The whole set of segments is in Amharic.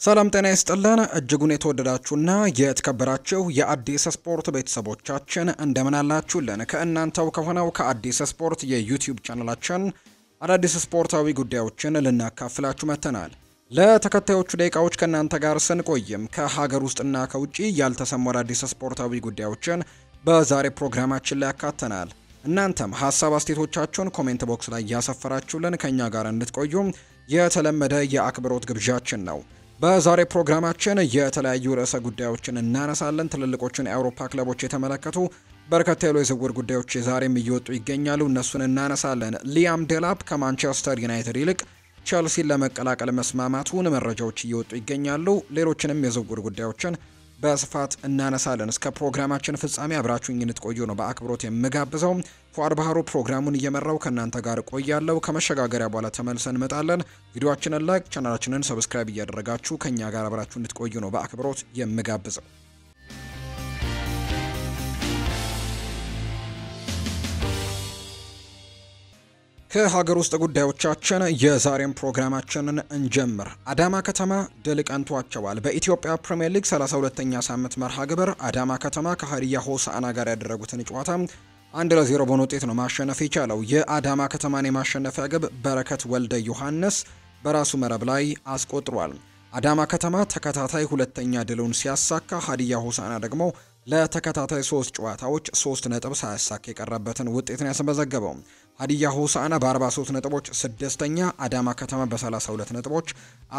ሰላም ጤና ይስጥልን እጅጉን የተወደዳችሁና የተከበራችሁ የአዲስ ስፖርት ቤተሰቦቻችን እንደምን አላችሁልን? ከእናንተው ከሆነው ከአዲስ ስፖርት የዩቲዩብ ቻናላችን አዳዲስ ስፖርታዊ ጉዳዮችን ልናካፍላችሁ መጥተናል። ለተከታዮቹ ደቂቃዎች ከእናንተ ጋር ስንቆይም ከሀገር ውስጥና ከውጪ ያልተሰሙ አዳዲስ ስፖርታዊ ጉዳዮችን በዛሬ ፕሮግራማችን ላይ ያካተናል። እናንተም ሀሳብ አስተያየቶቻችሁን ኮሜንት ቦክስ ላይ ያሰፈራችሁልን ከኛ ጋር እንድትቆዩ የተለመደ የአክብሮት ግብዣችን ነው። በዛሬ ፕሮግራማችን የተለያዩ ርዕሰ ጉዳዮችን እናነሳለን። ትልልቆቹን የአውሮፓ ክለቦች የተመለከቱ በርከት ያሉ የዝውውር ጉዳዮች ዛሬም እየወጡ ይገኛሉ። እነሱን እናነሳለን። ሊያም ዴላፕ ከማንቸስተር ዩናይትድ ይልቅ ቸልሲን ለመቀላቀል መስማማቱን መረጃዎች እየወጡ ይገኛሉ። ሌሎችንም የዝውውር ጉዳዮችን በስፋት እናነሳለን። እስከ ፕሮግራማችን ፍጻሜ አብራችሁኝ እንድትቆዩ ነው በአክብሮት የምጋብዘው። ፏድ ባህሩ ፕሮግራሙን እየመራው ከእናንተ ጋር ቆያለሁ። ከመሸጋገሪያ በኋላ ተመልሰን እንመጣለን። ቪዲዮአችንን ላይክ፣ ቻናላችንን ሰብስክራይብ እያደረጋችሁ ከኛ ጋር አብራችሁ እንድትቆዩ ነው በአክብሮት የምጋብዘው። ከሀገር ውስጥ ጉዳዮቻችን የዛሬን ፕሮግራማችንን እንጀምር። አዳማ ከተማ ድል ቀንቷቸዋል። በኢትዮጵያ ፕሪሚየር ሊግ 32ኛ ሳምንት መርሃ ግብር አዳማ ከተማ ከሀዲያ ሆሳዕና ጋር ያደረጉትን ጨዋታ 1-0 በሆነ ውጤት ነው ማሸነፍ የቻለው። የአዳማ ከተማን የማሸነፊያ ግብ በረከት ወልደ ዮሐንስ በራሱ መረብ ላይ አስቆጥሯል። አዳማ ከተማ ተከታታይ ሁለተኛ ድሉን ሲያሳካ፣ ሀዲያ ሆሳዕና ደግሞ ለተከታታይ 3 ጨዋታዎች 3 ነጥብ ሳያሳካ የቀረበትን ውጤት ነው ያስመዘገበው። ሀዲያ ሆሳዕና በ43 ነጥቦች 6ኛ፣ አዳማ ከተማ በ32 ነጥቦች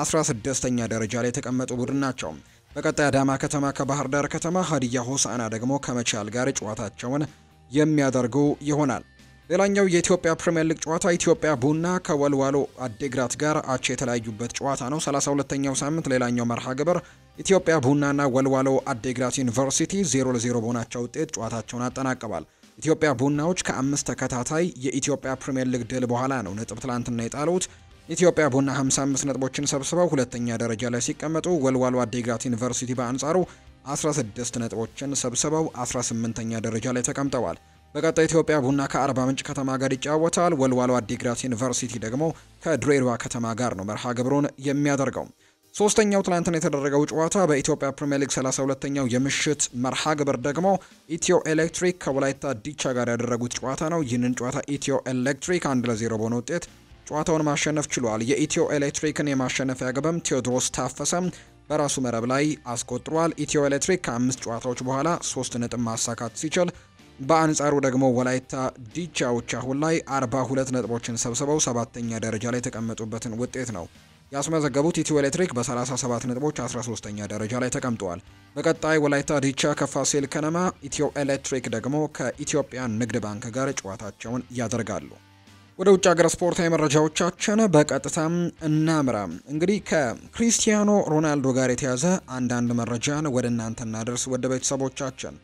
16ኛ ደረጃ ላይ የተቀመጡ ቡድን ናቸው። በቀጣይ አዳማ ከተማ ከባህር ዳር ከተማ፣ ሀዲያ ሆሳዕና ደግሞ ከመቻል ጋር ጨዋታቸውን የሚያደርጉ ይሆናል። ሌላኛው የኢትዮጵያ ፕሪሚየር ሊግ ጨዋታ ኢትዮጵያ ቡና ከወልዋሎ አዴግራት ጋር አቻ የተለያዩበት ጨዋታ ነው። 32ኛው ሳምንት ሌላኛው መርሃ ግብር ኢትዮጵያ ቡናና ወልዋሎ አዴግራት ዩኒቨርሲቲ 0-0 በሆናቸው ውጤት ጨዋታቸውን አጠናቀዋል። ኢትዮጵያ ቡናዎች ከ5 ተከታታይ የኢትዮጵያ ፕሪሚየር ሊግ ድል በኋላ ነው ነጥብ ትላንትና የጣሉት። ኢትዮጵያ ቡና 55 ነጥቦችን ሰብስበው ሁለተኛ ደረጃ ላይ ሲቀመጡ፣ ወልዋሎ አዴግራት ዩኒቨርሲቲ በአንጻሩ 16 ነጥቦችን ሰብስበው 18ኛ ደረጃ ላይ ተቀምጠዋል። በቀጣይ ኢትዮጵያ ቡና ከአርባ ምንጭ ከተማ ጋር ይጫወታል። ወልዋሎ አዴግራት ዩኒቨርሲቲ ደግሞ ከድሬዳዋ ከተማ ጋር ነው መርሃ ግብሩን የሚያደርገው። ሶስተኛው ትላንትና የተደረገው ጨዋታ በኢትዮጵያ ፕሪሚየር ሊግ 32ኛው የምሽት መርሃ ግብር ደግሞ ኢትዮ ኤሌክትሪክ ከወላይታ ዲቻ ጋር ያደረጉት ጨዋታ ነው። ይህንን ጨዋታ ኢትዮ ኤሌክትሪክ 1-0 በሆነ ውጤት ጨዋታውን ማሸነፍ ችሏል። የኢትዮ ኤሌክትሪክን የማሸነፊያ ግብም ቴዎድሮስ ታፈሰም በራሱ መረብ ላይ አስቆጥሯል። ኢትዮ ኤሌክትሪክ ከ5 ጨዋታዎች በኋላ 3 ነጥብ ማሳካት ሲችል፣ በአንጻሩ ደግሞ ወላይታ ዲቻዎች አሁን ላይ 42 ነጥቦችን ሰብስበው 7ኛ ደረጃ ላይ የተቀመጡበትን ውጤት ነው ያስመዘገቡት። ኢትዮ ኤሌክትሪክ በ37 ነጥቦች 13ኛ ደረጃ ላይ ተቀምጠዋል። በቀጣይ ወላይታ ዲቻ ከፋሲል ከነማ፣ ኢትዮ ኤሌክትሪክ ደግሞ ከኢትዮጵያ ንግድ ባንክ ጋር ጨዋታቸውን ያደርጋሉ። ወደ ውጭ ሀገር ስፖርታዊ መረጃዎቻችን በቀጥታም እናምራ። እንግዲህ ከክሪስቲያኖ ሮናልዶ ጋር የተያዘ አንዳንድ መረጃን ወደ እናንተ እናደርስ ወደ ቤተሰቦቻችን።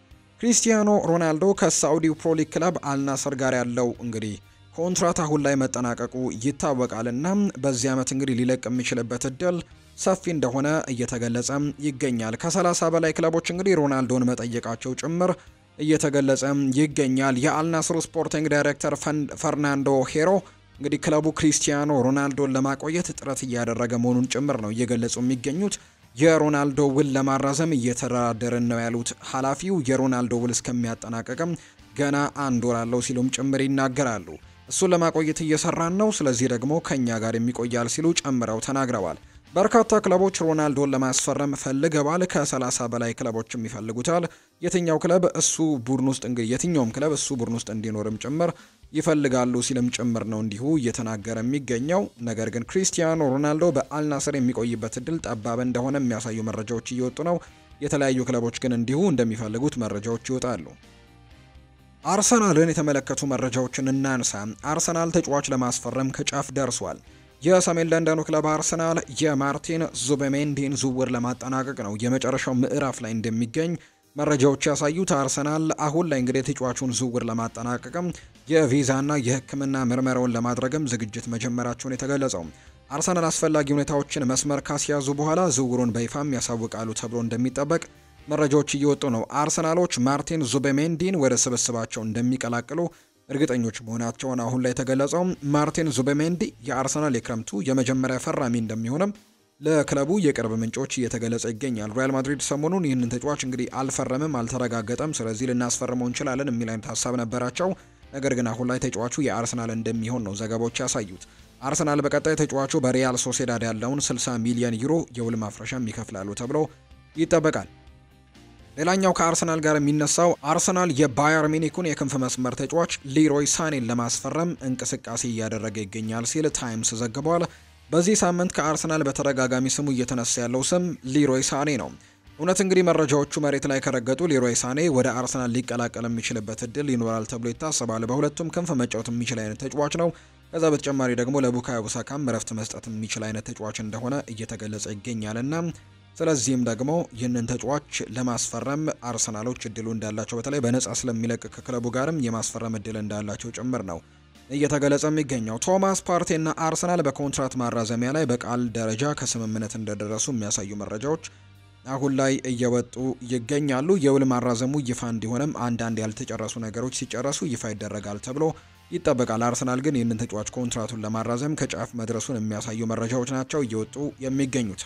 ክሪስቲያኖ ሮናልዶ ከሳዑዲው ፕሮ ሊግ ክለብ አልናስር ጋር ያለው እንግዲህ ኮንትራት አሁን ላይ መጠናቀቁ ይታወቃልና በዚህ ዓመት እንግዲህ ሊለቅ የሚችልበት እድል ሰፊ እንደሆነ እየተገለጸ ይገኛል። ከ30 በላይ ክለቦች እንግዲህ ሮናልዶን መጠየቃቸው ጭምር እየተገለጸ ይገኛል። የአልናስሩ ስፖርቲንግ ዳይሬክተር ፈርናንዶ ሄሮ እንግዲህ ክለቡ ክሪስቲያኖ ሮናልዶን ለማቆየት ጥረት እያደረገ መሆኑን ጭምር ነው እየገለጹ የሚገኙት። የሮናልዶ ውል ለማራዘም እየተደራደርን ነው ያሉት ኃላፊው የሮናልዶ ውል እስከሚያጠናቀቅም ገና 1 ወር አለው ሲሉም ጭምር ይናገራሉ። እሱን ለማቆየት እየሰራን ነው፣ ስለዚህ ደግሞ ከኛ ጋር የሚቆያል ሲሉ ጨምረው ተናግረዋል። በርካታ ክለቦች ሮናልዶን ለማስፈረም ፈልገዋል። ከ30 በላይ ክለቦችም ይፈልጉታል። የትኛውም ክለብ እሱ ቡድን ውስጥ እንዲኖርም ጭምር ይፈልጋሉ ሲልም ጭምር ነው እንዲሁ እየተናገረ የሚገኘው። ነገር ግን ክሪስቲያኖ ሮናልዶ በአልናስር የሚቆይበት እድል ጠባብ እንደሆነ የሚያሳዩ መረጃዎች እየወጡ ነው። የተለያዩ ክለቦች ግን እንዲሁ እንደሚፈልጉት መረጃዎች ይወጣሉ። አርሰናልን የተመለከቱ መረጃዎችን እናንሳ። አርሰናል ተጫዋች ለማስፈረም ከጫፍ ደርሷል። የሰሜን ለንደኑ ክለብ አርሰናል የማርቲን ዙቤሜንዲን ዝውውር ለማጠናቀቅ ነው የመጨረሻው ምዕራፍ ላይ እንደሚገኝ መረጃዎች ያሳዩት። አርሰናል አሁን ላይ እንግዲህ ተጫዋቹን ዝውውር ለማጠናቀቅም የቪዛና የሕክምና ምርመራውን ለማድረግም ዝግጅት መጀመራቸውን የተገለጸው። አርሰናል አስፈላጊ ሁኔታዎችን መስመር ካስያዙ በኋላ ዝውውሩን በይፋም ያሳውቃሉ ተብሎ እንደሚጠበቅ መረጃዎች እየወጡ ነው። አርሰናሎች ማርቲን ዙቤሜንዲን ወደ ስብስባቸው እንደሚቀላቅሉ እርግጠኞች መሆናቸውን አሁን ላይ ተገለጸው። ማርቲን ዙቤሜንዲ የአርሰናል የክረምቱ የመጀመሪያ ፈራሚ እንደሚሆንም ለክለቡ የቅርብ ምንጮች እየተገለጸ ይገኛል። ሪያል ማድሪድ ሰሞኑን ይህንን ተጫዋች እንግዲህ አልፈረምም፣ አልተረጋገጠም፣ ስለዚህ ልናስፈርመው እንችላለን የሚል አይነት ሀሳብ ነበራቸው። ነገር ግን አሁን ላይ ተጫዋቹ የአርሰናል እንደሚሆን ነው ዘገባዎች ያሳዩት። አርሰናል በቀጣይ ተጫዋቹ በሪያል ሶሴዳድ ያለውን 60 ሚሊዮን ዩሮ የውል ማፍረሻም ይከፍላሉ ተብሎ ይጠበቃል። ሌላኛው ከአርሰናል ጋር የሚነሳው አርሰናል የባየር ሚኒኩን የክንፍ መስመር ተጫዋች ሊሮይ ሳኔን ለማስፈረም እንቅስቃሴ እያደረገ ይገኛል ሲል ታይምስ ዘግቧል። በዚህ ሳምንት ከአርሰናል በተደጋጋሚ ስሙ እየተነሳ ያለው ስም ሊሮይ ሳኔ ነው። እውነት እንግዲህ መረጃዎቹ መሬት ላይ ከረገጡ ሊሮይ ሳኔ ወደ አርሰናል ሊቀላቀል የሚችልበት እድል ይኖራል ተብሎ ይታሰባል። በሁለቱም ክንፍ መጫወት የሚችል አይነት ተጫዋች ነው። ከዛ በተጨማሪ ደግሞ ለቡካዮ ሳካም ረፍት መስጠት የሚችል አይነት ተጫዋች እንደሆነ እየተገለጸ ይገኛልና ስለዚህም ደግሞ ይህንን ተጫዋች ለማስፈረም አርሰናሎች እድሉ እንዳላቸው በተለይ በነጻ ስለሚለቅ ከክለቡ ጋርም የማስፈረም እድል እንዳላቸው ጭምር ነው እየተገለጸ የሚገኘው። ቶማስ ፓርቴና አርሰናል በኮንትራት ማራዘሚያ ላይ በቃል ደረጃ ከስምምነት እንደደረሱ የሚያሳዩ መረጃዎች አሁን ላይ እየወጡ ይገኛሉ። የውል ማራዘሙ ይፋ እንዲሆንም አንዳንድ ያልተጨረሱ ነገሮች ሲጨረሱ ይፋ ይደረጋል ተብሎ ይጠበቃል። አርሰናል ግን ይህንን ተጫዋች ኮንትራቱን ለማራዘም ከጫፍ መድረሱን የሚያሳዩ መረጃዎች ናቸው እየወጡ የሚገኙት።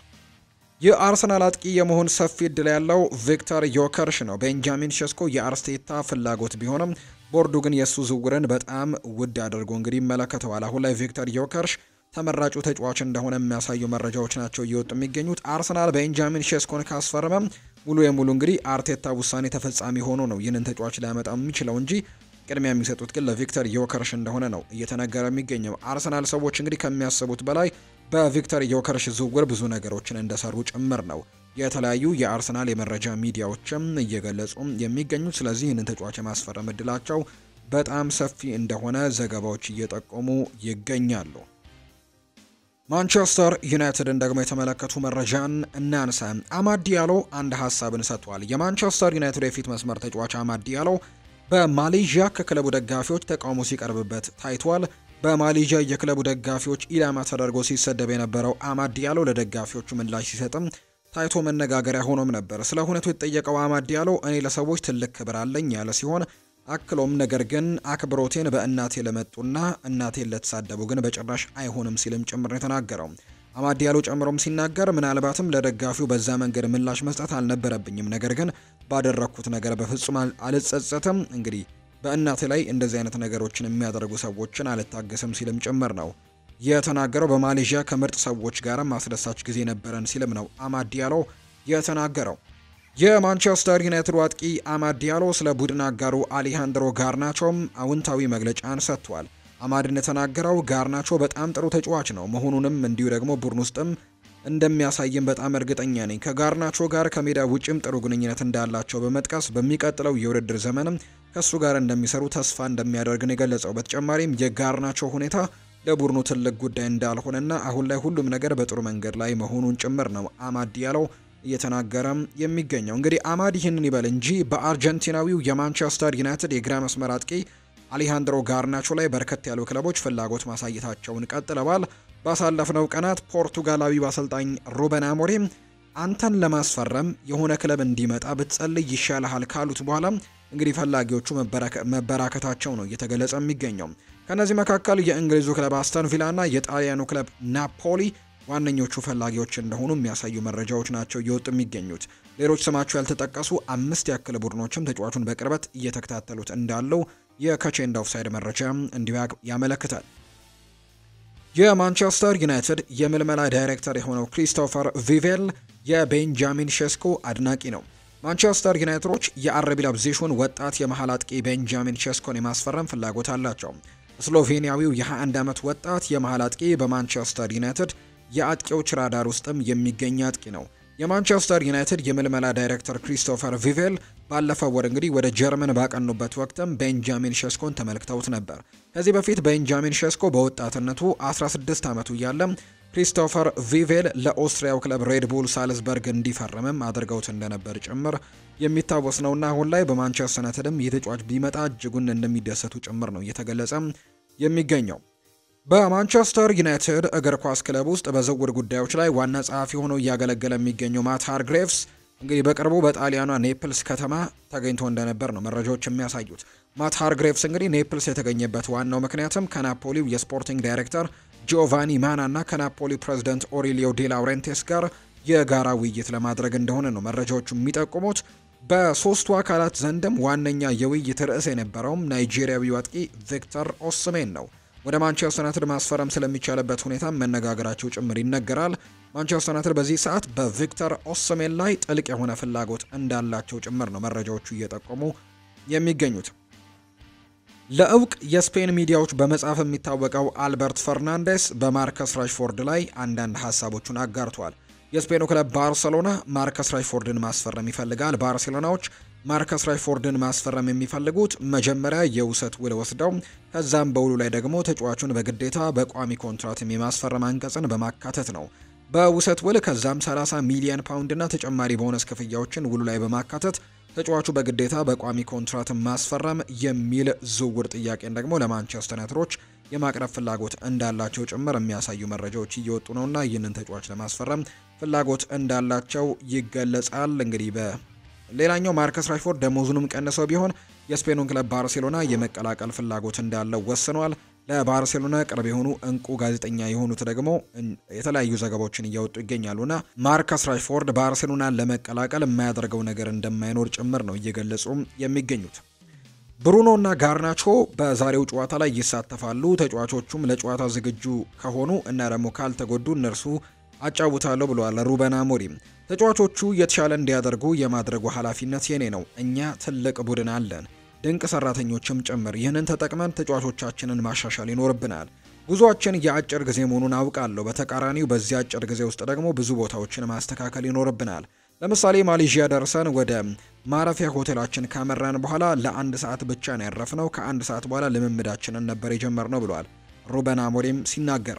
የአርሰናል አጥቂ የመሆን ሰፊ እድል ያለው ቪክተር ዮከርሽ ነው። ቤንጃሚን ሼስኮ የአርቴታ ፍላጎት ቢሆንም ቦርዱ ግን የእሱ ዝውውርን በጣም ውድ አድርጎ እንግዲህ ይመለከተዋል። አሁን ላይ ቪክተር ዮከርሽ ተመራጩ ተጫዋች እንደሆነ የሚያሳዩ መረጃዎች ናቸው እየወጡ የሚገኙት። አርሰናል ቤንጃሚን ሼስኮን ካስፈረመም ሙሉ የሙሉ እንግዲህ አርቴታ ውሳኔ ተፈጻሚ ሆኖ ነው ይህንን ተጫዋች ሊያመጣ የሚችለው እንጂ ቅድሚያ የሚሰጡት ግን ለቪክተር ዮከርሽ እንደሆነ ነው እየተነገረ የሚገኘው። አርሰናል ሰዎች እንግዲህ ከሚያስቡት በላይ በቪክተር ዮከርሽ ዝውውር ብዙ ነገሮችን እንደሰሩ ጭምር ነው የተለያዩ የአርሰናል የመረጃ ሚዲያዎችም እየገለጹ የሚገኙት። ስለዚህ ይህንን ተጫዋች የማስፈረም እድላቸው በጣም ሰፊ እንደሆነ ዘገባዎች እየጠቆሙ ይገኛሉ። ማንቸስተር ዩናይትድን ደግሞ የተመለከቱ መረጃን እናንሳ። አማድ ዲያሎ አንድ ሀሳብን ሰጥቷል። የማንቸስተር ዩናይትድ የፊት መስመር ተጫዋች አማድ ዲያሎ በማሌዥያ ከክለቡ ደጋፊዎች ተቃውሞ ሲቀርብበት ታይቷል። በማሌዥያ የክለቡ ደጋፊዎች ኢላማ ተደርጎ ሲሰደብ የነበረው አማድ ዲያሎ ለደጋፊዎቹ ምላሽ ሲሰጥም ታይቶ መነጋገሪያ ሆኖም ነበር። ስለ ሁኔታው የተጠየቀው አማድ ዲያሎ እኔ ለሰዎች ትልቅ ክብር አለኝ ያለ ሲሆን አክሎም ነገር ግን አክብሮቴን በእናቴ ለመጡና እናቴን ለተሳደቡ ግን በጭራሽ አይሆንም ሲልም ጭምር የተናገረው። አማድ ዲያሎ ጨምሮም ሲናገር ምናልባትም ለደጋፊው በዛ መንገድ ምላሽ መስጠት አልነበረብኝም፣ ነገር ግን ባደረኩት ነገር በፍጹም አልጸጸትም። እንግዲህ በእናቴ ላይ እንደዚህ አይነት ነገሮችን የሚያደርጉ ሰዎችን አልታገስም ሲልም ጭምር ነው የተናገረው። በማሌዥያ ከምርጥ ሰዎች ጋርም አስደሳች ጊዜ ነበረን ሲልም ነው አማድ ዲያሎ የተናገረው። የማንቸስተር ዩናይትድ አጥቂ አማድ ዲያሎ ስለ ቡድን አጋሩ አሌሃንድሮ ጋርናቾም አውንታዊ መግለጫን ሰጥቷል። አማድ እንደተናገረው ጋርናቾ በጣም ጥሩ ተጫዋች ነው መሆኑንም እንዲሁ ደግሞ ቡድን ውስጥም እንደሚያሳይም በጣም እርግጠኛ ነኝ። ከጋርናቾ ጋር ከሜዳ ውጭም ጥሩ ግንኙነት እንዳላቸው በመጥቀስ በሚቀጥለው የውድድር ዘመንም ከሱ ጋር እንደሚሰሩ ተስፋ እንደሚያደርግ ነው የገለጸው። በተጨማሪም የጋርናቾ ሁኔታ ለቡድኑ ትልቅ ጉዳይ እንዳልሆነና አሁን ላይ ሁሉም ነገር በጥሩ መንገድ ላይ መሆኑን ጭምር ነው አማድ ዲያሎ እየተናገረም የሚገኘው። እንግዲህ አማድ ይህንን ይበል እንጂ በአርጀንቲናዊው የማንቸስተር ዩናይትድ የግራ መስመር አጥቂ አሌሃንድሮ ጋርናቾ ላይ በርከት ያሉ ክለቦች ፍላጎት ማሳየታቸውን ቀጥለዋል። ባሳለፍነው ቀናት ፖርቱጋላዊው አሰልጣኝ ሩበን አሞሪም አንተን ለማስፈረም የሆነ ክለብ እንዲመጣ ብትጸልይ ይሻልሃል ካሉት በኋላ እንግዲህ ፈላጊዎቹ መበራከታቸው ነው እየተገለጸ የሚገኘው። ከነዚህ መካከል የእንግሊዙ ክለብ አስተን ቪላና የጣሊያኑ ክለብ ናፖሊ ዋነኞቹ ፈላጊዎች እንደሆኑ የሚያሳዩ መረጃዎች ናቸው እየወጡ የሚገኙት። ሌሎች ስማቸው ያልተጠቀሱ 5 ያክል ቡድኖችም ተጫዋቹን በቅርበት እየተከታተሉት እንዳለው የከቼንድ ኦፍሳይድ መረጃ እንዲሁ ያመለክታል። የማንቸስተር ዩናይትድ የምልመላ ዳይሬክተር የሆነው ክሪስቶፈር ቪቬል የቤንጃሚን ሼስኮ አድናቂ ነው። ማንቸስተር ዩናይትዶች የአረቢ ላይፕዚጉን ወጣት የመሃል አጥቂ ቤንጃሚን ሼስኮን የማስፈረም ፍላጎት አላቸው። ስሎቬኒያዊው የ21 ዓመት ወጣት የመሃል አጥቂ በማንቸስተር ዩናይትድ የአጥቂዎች ራዳር ውስጥም የሚገኝ አጥቂ ነው። የማንቸስተር ዩናይትድ የምልመላ ዳይሬክተር ክሪስቶፈር ቪቬል ባለፈው ወር እንግዲህ ወደ ጀርመን ባቀኑበት ወቅትም ቤንጃሚን ሼስኮን ተመልክተውት ነበር። ከዚህ በፊት ቤንጃሚን ሼስኮ በወጣትነቱ 16 ዓመቱ እያለ ክሪስቶፈር ቪቬል ለኦስትሪያው ክለብ ሬድ ቡል ሳልዝበርግ እንዲፈርምም አድርገውት እንደነበር ጭምር የሚታወስ ነውና አሁን ላይ በማንቸስተር ዩናይትድም የተጫዋች ቢመጣ እጅጉን እንደሚደሰቱ ጭምር ነው እየተገለጸ የሚገኘው። በማንቸስተር ዩናይትድ እግር ኳስ ክለብ ውስጥ በዝውውር ጉዳዮች ላይ ዋና ጸሐፊ ሆኖ እያገለገለ የሚገኘው ማት ሃርግሬቭስ እንግዲህ በቅርቡ በጣሊያኗ ኔፕልስ ከተማ ተገኝቶ እንደነበር ነው መረጃዎች የሚያሳዩት። ማት ሃርግሬቭስ እንግዲህ ኔፕልስ የተገኘበት ዋናው ምክንያትም ከናፖሊው የስፖርቲንግ ዳይሬክተር ጂኦቫኒ ማና እና ከናፖሊ ፕሬዝዳንት ኦሪሊዮ ዲ ላውሬንቴስ ጋር የጋራ ውይይት ለማድረግ እንደሆነ ነው መረጃዎቹ የሚጠቁሙት። በሶስቱ አካላት ዘንድም ዋነኛ የውይይት ርዕስ የነበረውም ናይጄሪያዊው አጥቂ ቪክተር ኦስሜን ነው። ወደ ማንቸስተር ዩናይትድ ማስፈረም ስለሚቻልበት ሁኔታ መነጋገራቸው ጭምር ይነገራል። ማንቸስተር ዩናይትድ በዚህ ሰዓት በቪክተር ኦስሜን ላይ ጥልቅ የሆነ ፍላጎት እንዳላቸው ጭምር ነው መረጃዎቹ እየጠቆሙ የሚገኙት። ለእውቅ የስፔን ሚዲያዎች በመጻፍ የሚታወቀው አልበርት ፈርናንዴስ በማርከስ ራሽፎርድ ላይ አንዳንድ ሀሳቦቹን አጋርቷል። የስፔኑ ክለብ ባርሴሎና ማርከስ ራሽፎርድን ማስፈረም ይፈልጋል። ባርሴሎናዎች ማርከስ ራሽፎርድን ማስፈረም የሚፈልጉት መጀመሪያ የውሰት ውል ወስደው ከዛም በውሉ ላይ ደግሞ ተጫዋቹን በግዴታ በቋሚ ኮንትራት የማስፈረም አንቀጽን በማካተት ነው። በውሰት ውል ከዛም 30 ሚሊዮን ፓውንድ እና ተጨማሪ ቦነስ ክፍያዎችን ውሉ ላይ በማካተት ተጫዋቹ በግዴታ በቋሚ ኮንትራት ማስፈረም የሚል ዝውውር ጥያቄን ደግሞ ለማንቸስተር ዩናይትዶች የማቅረብ ፍላጎት እንዳላቸው ጭምር የሚያሳዩ መረጃዎች እየወጡ ነውና ይህንን ተጫዋች ለማስፈረም ፍላጎት እንዳላቸው ይገለጻል። እንግዲህ በሌላኛው ማርከስ ራሽፎርድ ደሞዙንም ቀንሰው ቢሆን የስፔኑን ክለብ ባርሴሎና የመቀላቀል ፍላጎት እንዳለው ወስኗል። ለባርሴሎና ቅርብ የሆኑ እንቁ ጋዜጠኛ የሆኑት ደግሞ የተለያዩ ዘገባዎችን እያወጡ ይገኛሉና ማርከስ ራሽፎርድ ባርሴሎናን ለመቀላቀል የማያደርገው ነገር እንደማይኖር ጭምር ነው እየገለጹ የሚገኙት። ብሩኖ እና ጋርናቾ በዛሬው ጨዋታ ላይ ይሳተፋሉ። ተጫዋቾቹም ለጨዋታ ዝግጁ ከሆኑ እና ደግሞ ካልተጎዱ እነርሱ አጫውታለሁ ብለዋል ሩበን አሞሪም። ተጫዋቾቹ የተሻለ እንዲያደርጉ የማድረጉ ኃላፊነት የኔ ነው። እኛ ትልቅ ቡድን አለን፣ ድንቅ ሰራተኞችም ጭምር። ይህንን ተጠቅመን ተጫዋቾቻችንን ማሻሻል ይኖርብናል። ጉዟችን የአጭር ጊዜ መሆኑን አውቃለሁ። በተቃራኒው በዚህ አጭር ጊዜ ውስጥ ደግሞ ብዙ ቦታዎችን ማስተካከል ይኖርብናል። ለምሳሌ ማሌዥያ ደርሰን ወደ ማረፊያ ሆቴላችን ካመራን በኋላ ለአንድ ሰዓት ብቻ ነው ያረፍነው። ከአንድ ሰዓት በኋላ ልምምዳችንን ነበር የጀመርነው ብለዋል ሩበን አሞሪም ሲናገር።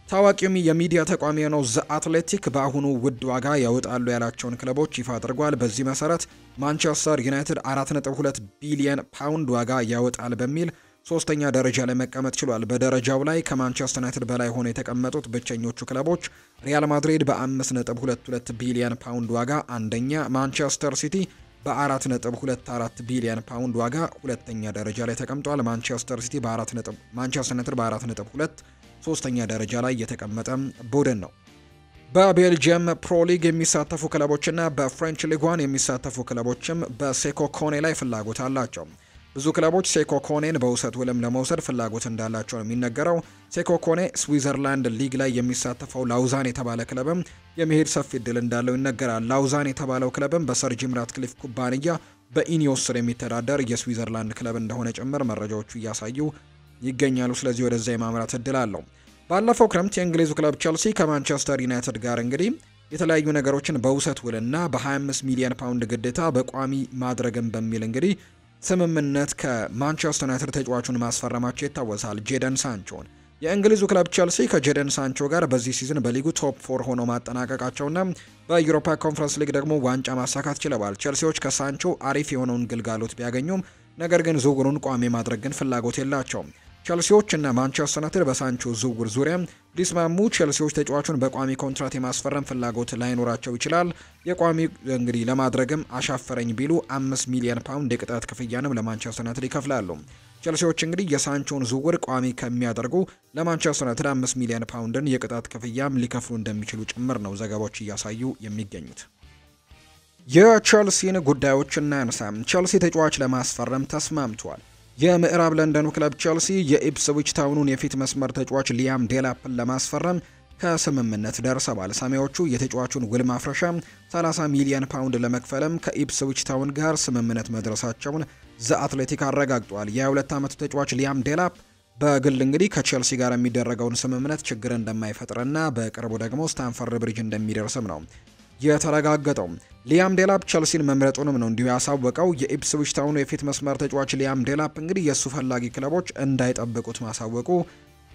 ታዋቂው የሚዲያ ተቋም የሆነው ዘ አትሌቲክ በአሁኑ ውድ ዋጋ ያወጣሉ ያላቸውን ክለቦች ይፋ አድርጓል። በዚህ መሰረት ማንቸስተር ዩናይትድ 4.2 ቢሊዮን ፓውንድ ዋጋ ያወጣል በሚል ሶስተኛ ደረጃ ላይ መቀመጥ ችሏል። በደረጃው ላይ ከማንቸስተር ዩናይትድ በላይ ሆነው የተቀመጡት ብቸኞቹ ክለቦች ሪያል ማድሪድ በ5.22 ቢሊዮን ፓውንድ ዋጋ አንደኛ፣ ማንቸስተር ሲቲ በ4.24 ቢሊዮን ፓውንድ ዋጋ ሁለተኛ ደረጃ ላይ ተቀምጧል። ማንቸስተር ሲቲ ማንቸስተር ዩናይትድ በ4.2 ሶስተኛ ደረጃ ላይ የተቀመጠ ቡድን ነው። በቤልጂየም ፕሮ ሊግ የሚሳተፉ ክለቦችና በፍሬንች ሊግ 1 የሚሳተፉ ክለቦችም በሴኮ ኮኔ ላይ ፍላጎት አላቸው። ብዙ ክለቦች ሴኮ ኮኔን በውሰት ውልም ለመውሰድ ፍላጎት እንዳላቸው ነው የሚነገረው። ሴኮ ኮኔ ስዊዘርላንድ ሊግ ላይ የሚሳተፈው ላውዛን የተባለ ክለብም የመሄድ ሰፊ እድል እንዳለው ይነገራል። ላውዛን የተባለው ክለብም በሰር ጂም ራትክሊፍ ኩባንያ በኢኒዮስ ስር የሚተዳደር የስዊዘርላንድ ክለብ እንደሆነ ጭምር መረጃዎቹ እያሳዩ ይገኛሉ። ስለዚህ ወደዛ የማምራት እድል አለው። ባለፈው ክረምት የእንግሊዙ ክለብ ቸልሲ ከማንቸስተር ዩናይትድ ጋር እንግዲህ የተለያዩ ነገሮችን በውሰት ውልና በ25 ሚሊዮን ፓውንድ ግዴታ በቋሚ ማድረግን በሚል እንግዲህ ስምምነት ከማንቸስተር ዩናይትድ ተጫዋቹን ማስፈረማቸው ይታወሳል። ጄደን ሳንቾን የእንግሊዙ ክለብ ቸልሲ ከጄደን ሳንቾ ጋር በዚህ ሲዝን በሊጉ ቶፕ 4 ሆኖ ማጠናቀቃቸውና በዩሮፓ ኮንፈረንስ ሊግ ደግሞ ዋንጫ ማሳካት ችለዋል። ቸልሲዎች ከሳንቾ አሪፍ የሆነውን ግልጋሎት ቢያገኙም ነገር ግን ዝውውሩን ቋሚ ማድረግ ግን ፍላጎት የላቸውም። ቸልሲዎች እና ማንቸስተር ዩናይትድ በሳንቾ ዝውውር ዙሪያ ሊስማሙ፣ ቸልሲዎች ተጫዋቹን በቋሚ ኮንትራት የማስፈረም ፍላጎት ላይኖራቸው ይችላል። የቋሚ እንግዲህ ለማድረግም አሻፈረኝ ቢሉ 5 ሚሊዮን ፓውንድ የቅጣት ክፍያንም ለማንቸስተር ዩናይትድ ይከፍላሉ። ቸልሲዎች እንግዲህ የሳንቾን ዝውውር ቋሚ ከሚያደርጉ ለማንቸስተር ዩናይትድ 5 ሚሊዮን ፓውንድን የቅጣት ክፍያም ሊከፍሉ እንደሚችሉ ጭምር ነው ዘገባዎች እያሳዩ የሚገኙት። የቸልሲን ጉዳዮች እናንሳ። ቸልሲ ተጫዋች ለማስፈረም ተስማምቷል። የምዕራብ ለንደኑ ክለብ ቸልሲ የኢፕስዊች ታውኑን የፊት መስመር ተጫዋች ሊያም ዴላፕን ለማስፈረም ከስምምነት ደርሰዋል። ሰማያዎቹ የተጫዋቹን ውል ማፍረሻ 30 ሚሊዮን ፓውንድ ለመክፈልም ከኢፕስዊች ታውን ጋር ስምምነት መድረሳቸውን ዘ አትሌቲክ አረጋግጧል። የ22 ዓመቱ ተጫዋች ሊያም ዴላፕ በግል እንግዲህ ከቸልሲ ጋር የሚደረገውን ስምምነት ችግር እንደማይፈጥርና በቅርቡ ደግሞ ስታንፈርድ ብሪጅ እንደሚደርስም ነው የተረጋገጠው። ሊያም ዴላፕ ቸልሲን መምረጡንም ነው እንዲሁ ያሳወቀው። የኢፕስዊች ታውኑ የፊት መስመር ተጫዋች ሊያም ዴላፕ እንግዲህ የእሱ ፈላጊ ክለቦች እንዳይጠብቁት ማሳወቁ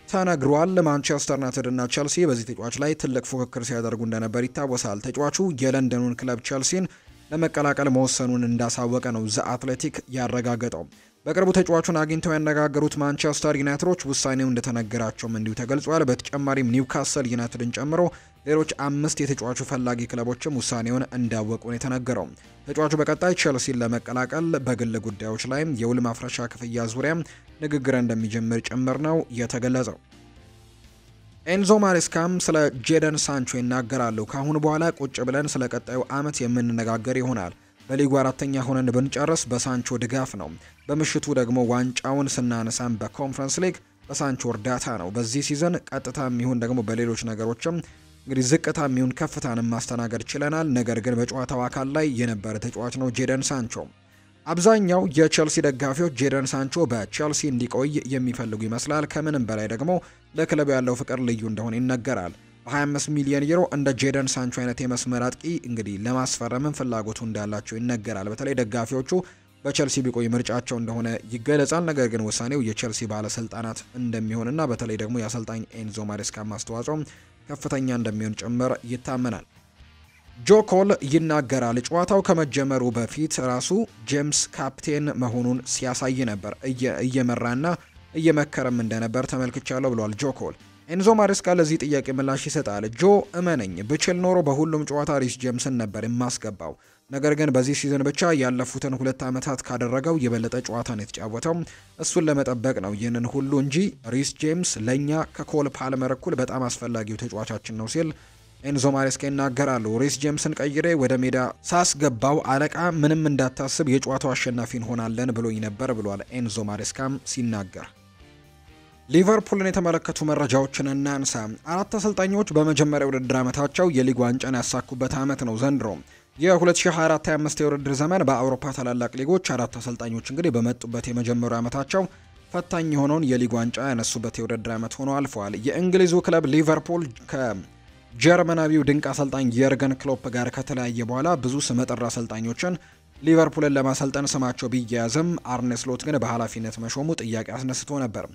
ተነግሯል። ማንቸስተር ዩናይትድ እና ቸልሲ በዚህ ተጫዋች ላይ ትልቅ ፉክክር ሲያደርጉ እንደነበር ይታወሳል። ተጫዋቹ የለንደኑን ክለብ ቸልሲን ለመቀላቀል መወሰኑን እንዳሳወቀ ነው ዘ አትሌቲክ ያረጋገጠው። በቅርቡ ተጫዋቹን አግኝተው ያነጋገሩት ማንቸስተር ዩናይትዶች ውሳኔው እንደተነገራቸውም እንዲሁ ተገልጿል። በተጨማሪም ኒውካስል ዩናይትድን ጨምሮ ሌሎች 5 የተጫዋቹ ፈላጊ ክለቦችም ውሳኔውን እንዳወቁ ነው የተነገረው። ተጫዋቹ በቀጣይ ቼልሲን ለመቀላቀል በግል ጉዳዮች ላይ የውል ማፍረሻ ክፍያ ዙሪያ ንግግር እንደሚጀምር ጭምር ነው የተገለጸው። ኤንዞ ማሬስካም ስለ ጄደን ሳንቾ ይናገራሉ። ከአሁን በኋላ ቁጭ ብለን ስለ ቀጣዩ ዓመት የምንነጋገር ይሆናል። በሊጉ 4ኛ ሆነን ብንጨርስ በሳንቾ ድጋፍ ነው። በምሽቱ ደግሞ ዋንጫውን ስናነሳም በኮንፈረንስ ሊግ በሳንቾ እርዳታ ነው። በዚህ ሲዝን ቀጥታ የሚሆን ደግሞ በሌሎች ነገሮችም እንግዲህ ዝቅታ የሚሆን ከፍታንም ማስተናገድ ችለናል። ነገር ግን በጨዋታው አካል ላይ የነበረ ተጫዋች ነው ጄደን ሳንቾ። አብዛኛው የቼልሲ ደጋፊዎች ጄደን ሳንቾ በቼልሲ እንዲቆይ የሚፈልጉ ይመስላል። ከምንም በላይ ደግሞ ለክለቡ ያለው ፍቅር ልዩ እንደሆነ ይነገራል። በ25 ሚሊዮን ዩሮ እንደ ጄደን ሳንቾ አይነት የመስመር አጥቂ እንግዲህ ለማስፈረምም ፍላጎቱ እንዳላቸው ይነገራል። በተለይ ደጋፊዎቹ በቼልሲ ቢቆይ ምርጫቸው እንደሆነ ይገለጻል። ነገር ግን ውሳኔው የቼልሲ ባለስልጣናት እንደሚሆንና በተለይ ደግሞ የአሰልጣኝ ኤንዞ ማሬስካ አስተዋጽኦ ከፍተኛ እንደሚሆን ጭምር ይታመናል። ጆ ኮል ይናገራል። ጨዋታው ከመጀመሩ በፊት ራሱ ጄምስ ካፕቴን መሆኑን ሲያሳይ ነበር፣ እየመራና እየመከረም እንደነበር ተመልክቻለሁ ብሏል ጆ ኮል። ኤንዞ ማሬስካ ለዚህ ጥያቄ ምላሽ ይሰጣል። ጆ እመነኝ፣ ብችል ኖሮ በሁሉም ጨዋታ ሪስ ጄምስን ነበር የማስገባው። ነገር ግን በዚህ ሲዝን ብቻ ያለፉትን 2 ዓመታት ካደረገው የበለጠ ጨዋታን የተጫወተው እሱን ለመጠበቅ ነው ይህንን ሁሉ እንጂ ሪስ ጄምስ ለኛ ከኮል ፓልመር እኩል በጣም አስፈላጊው ተጫዋቻችን ነው ሲል ኤንዞ ማሬስካ ይናገራሉ። ሪስ ጄምስን ቀይሬ ወደ ሜዳ ሳስገባው አለቃ ምንም እንዳታስብ የጨዋታው አሸናፊ እንሆናለን ብሎኝ ነበር ብሏል ኤንዞ ማሬስካም ሲናገር። ሊቨርፑልን የተመለከቱ መረጃዎችን እናንሳ። 4 አሰልጣኞች በመጀመሪያ ውድድር ዓመታቸው የሊግ ዋንጫን ያሳኩበት ዓመት ነው ዘንድሮ። የ2024-25 የውድድር ዘመን በአውሮፓ ታላላቅ ሊጎች 4 አሰልጣኞች እንግዲህ በመጡበት የመጀመሪያ ዓመታቸው ፈታኝ የሆነውን የሊግ ዋንጫ ያነሱበት የውድድር ዓመት ሆኖ አልፈዋል። የእንግሊዙ ክለብ ሊቨርፑል ከጀርመናዊው ድንቅ አሰልጣኝ የርገን ክሎፕ ጋር ከተለያየ በኋላ ብዙ ስመጥር አሰልጣኞችን ሊቨርፑልን ለማሰልጠን ስማቸው ቢያያዝም አርኔ ስሎት ግን በኃላፊነት መሾሙ ጥያቄ አስነስቶ ነበር።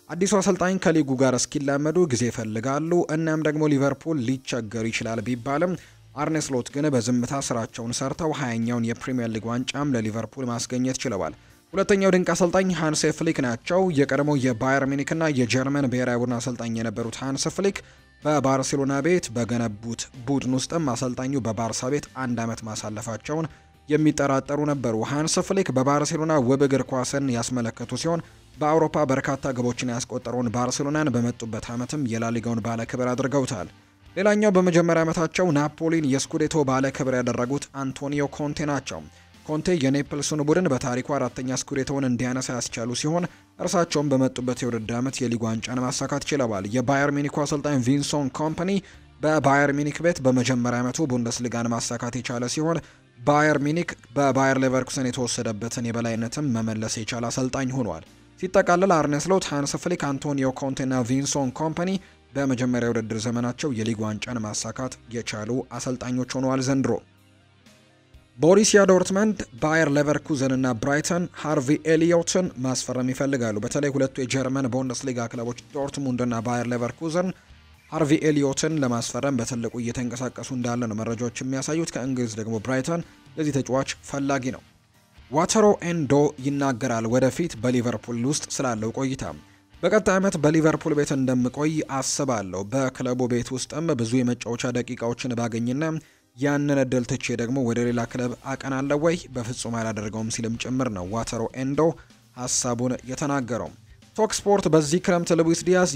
አዲሱ አሰልጣኝ ከሊጉ ጋር እስኪላመዱ ጊዜ ይፈልጋሉ። እናም ደግሞ ሊቨርፑል ሊቸገር ይችላል ቢባልም አርኔ ስሎት ግን በዝምታ ስራቸውን ሰርተው 20ኛውን የፕሪሚየር ሊግ ዋንጫም ለሊቨርፑል ማስገኘት ችለዋል። ሁለተኛው ድንቅ አሰልጣኝ ሃንስ ፍሊክ ናቸው። የቀድሞው የባየር ሚኒክና የጀርመን ብሔራዊ ቡድን አሰልጣኝ የነበሩት ሃንስ ፍሊክ በባርሴሎና ቤት በገነቡት ቡድን ውስጥም አሰልጣኙ በባርሳ ቤት 1 ዓመት ማሳለፋቸውን የሚጠራጠሩ ነበሩ። ሃንስ ፍሊክ በባርሴሎና ውብ እግር ኳስን ያስመለከቱ ሲሆን በአውሮፓ በርካታ ግቦችን ያስቆጠረውን ባርሴሎናን በመጡበት ዓመትም የላሊጋውን ባለክብር አድርገውታል። ሌላኛው በመጀመሪያ ዓመታቸው ናፖሊን የስኩዴቶ ባለክብር ያደረጉት አንቶኒዮ ኮንቴ ናቸው። ኮንቴ የኔፕልስን ቡድን በታሪኩ 4ኛ ስኩዴቶውን እንዲያነሳ ያስቻሉ ሲሆን እርሳቸውም በመጡበት የውድድር ዓመት የሊግ ዋንጫን ማሳካት ችለዋል። የባየር ሚኒኩ አሰልጣኝ ቪንሶን ኮምፓኒ በባየር ሚኒክ ቤት በመጀመሪያ ዓመቱ ቡንደስሊጋን ማሳካት የቻለ ሲሆን ባየር ሚኒክ በባየር ሌቨርኩሰን የተወሰደበትን የበላይነትም መመለስ የቻለ አሰልጣኝ ሆኗል። ሲጠቃለል አርኔ ስሎት፣ ሃንስ ፍሊክ፣ አንቶኒዮ ኮንቴና ቪንሶን ኮምፓኒ በመጀመሪያ ውድድር ዘመናቸው የሊግ ዋንጫን ማሳካት የቻሉ አሰልጣኞች ሆነዋል ዘንድሮ። ቦሩሲያ ዶርትመንድ፣ ባየር ሌቨርኩዘን እና ብራይተን ሃርቪ ኤሊዮትን ማስፈረም ይፈልጋሉ። በተለይ ሁለቱ የጀርመን ቡንደስሊጋ ክለቦች ዶርትሙንድ እና ባየር ሌቨርኩዘን ሃርቪ ኤሊዮትን ለማስፈረም በትልቁ እየተንቀሳቀሱ እንዳለ ነው መረጃዎች የሚያሳዩት። ከእንግሊዝ ደግሞ ብራይተን ለዚህ ተጫዋች ፈላጊ ነው። ዋተሮ ኤንዶ ይናገራል ወደፊት በሊቨርፑል ውስጥ ስላለው ቆይታ። በቀጣይ ዓመት በሊቨርፑል ቤት እንደምቆይ አስባለሁ። በክለቡ ቤት ውስጥም ብዙ የመጫወቻ ደቂቃዎችን ባገኝና ያንን እድል ትቼ ደግሞ ወደ ሌላ ክለብ አቀናለሁ ወይ? በፍጹም አላደርገውም ሲልም ጭምር ነው ዋተሮ ኤንዶ ሀሳቡን የተናገረው። ቶክ ስፖርት በዚህ ክረምት ሉዊስ ዲያዝ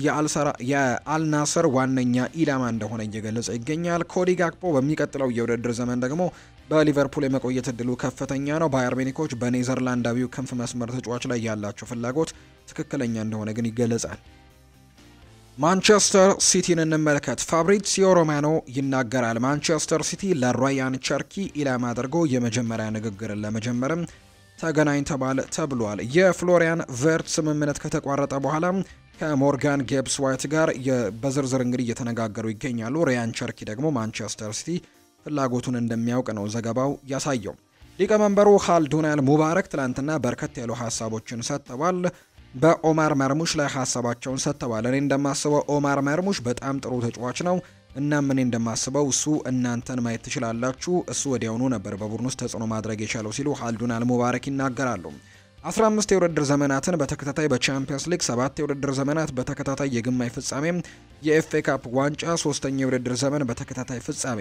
የአልናስር ዋነኛ ኢላማ እንደሆነ እየገለጸ ይገኛል። ኮዲ ጋክፖ በሚቀጥለው የውድድር ዘመን ደግሞ በሊቨርፑል የመቆየት እድሉ ከፍተኛ ነው። ባየር ሚኒኮች በኔዘርላንዳዊው ክንፍ መስመር ተጫዋች ላይ ያላቸው ፍላጎት ትክክለኛ እንደሆነ ግን ይገለጻል። ማንቸስተር ሲቲን እንመልከት። ፋብሪዚዮ ሮማኖ ይናገራል። ማንቸስተር ሲቲ ለራያን ቸርኪ ኢላማ አድርጎ የመጀመሪያ ንግግርን ለመጀመርም ተገናኝተዋል ተብሏል። የፍሎሪያን ቨርት ስምምነት ከተቋረጠ በኋላ ከሞርጋን ጌብስ ዋይት ጋር በዝርዝር እንግዲህ እየተነጋገሩ ይገኛሉ። ራያን ቸርኪ ደግሞ ማንቸስተር ሲቲ ፍላጎቱን እንደሚያውቅ ነው ዘገባው ያሳየው። ሊቀመንበሩ ኻልዱናል ሙባረክ ትላንትና በርከት ያሉ ሀሳቦችን ሰጥተዋል። በኦማር መርሙሽ ላይ ሀሳባቸውን ሰጥተዋል። እኔ እንደማስበው ኦማር መርሙሽ በጣም ጥሩ ተጫዋች ነው እና እኔ እንደማስበው እሱ እናንተን ማየት ትችላላችሁ። እሱ ወዲያውኑ ነበር በቡድን ውስጥ ተጽዕኖ ማድረግ የቻለው ሲሉ ኻልዱናል ሙባረክ ይናገራሉ። 15 የውድድር ዘመናትን በተከታታይ በቻምፒየንስ ሊግ፣ 7 የውድድር ዘመናት በተከታታይ የግማሽ ፍጻሜ የኤፍኤ ካፕ ዋንጫ ሶስተኛ የውድድር ዘመን በተከታታይ ፍጻሜ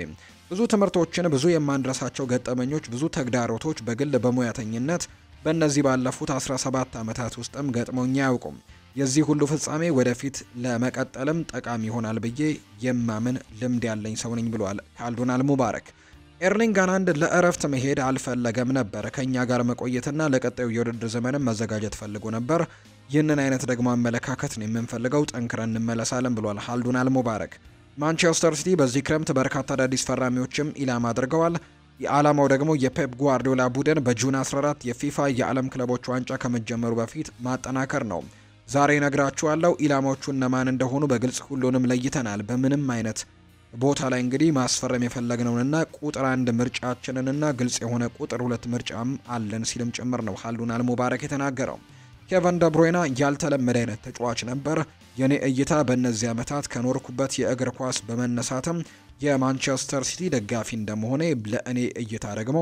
ብዙ ትምህርቶችን፣ ብዙ የማንረሳቸው ገጠመኞች፣ ብዙ ተግዳሮቶች በግል በሙያተኝነት በእነዚህ ባለፉት 17 ዓመታት ውስጥም ገጥመውኛ አያውቁም። የዚህ ሁሉ ፍጻሜ ወደፊት ለመቀጠልም ጠቃሚ ይሆናል ብዬ የማምን ልምድ ያለኝ ሰው ነኝ ብሏል ካልዶናል ሙባረክ። ኤርሊንግ ሃላንድ ለእረፍት መሄድ አልፈለገም ነበር። ከኛ ጋር መቆየትና ለቀጣዩ የውድድር ዘመንም መዘጋጀት ፈልጎ ነበር። ይህንን አይነት ደግሞ አመለካከት ነው የምንፈልገው፣ ጠንክረን እንመለሳለን ብሏል ካልዶናል ሙባረክ። ማንቸስተር ሲቲ በዚህ ክረምት በርካታ አዳዲስ ፈራሚዎችም ኢላማ አድርገዋል። የዓላማው ደግሞ የፔፕ ጓርዲዮላ ቡድን በጁን 14 የፊፋ የዓለም ክለቦች ዋንጫ ከመጀመሩ በፊት ማጠናከር ነው። ዛሬ ነግራችኋለሁ ኢላማዎቹ እነማን እንደሆኑ በግልጽ ሁሉንም ለይተናል። በምንም አይነት ቦታ ላይ እንግዲህ ማስፈረም የፈለግነውንና ቁጥር 1 ምርጫችንንና ግልጽ የሆነ ቁጥር 2 ምርጫም አለን ሲልም ጭምር ነው ካልዶናል ሙባረክ የተናገረው። ኬቨን ደብሮይና ያልተለመደ አይነት ተጫዋች ነበር። የኔ እይታ በእነዚህ ዓመታት ከኖርኩበት የእግር ኳስ በመነሳትም የማንቸስተር ሲቲ ደጋፊ እንደመሆኔ ለእኔ እይታ ደግሞ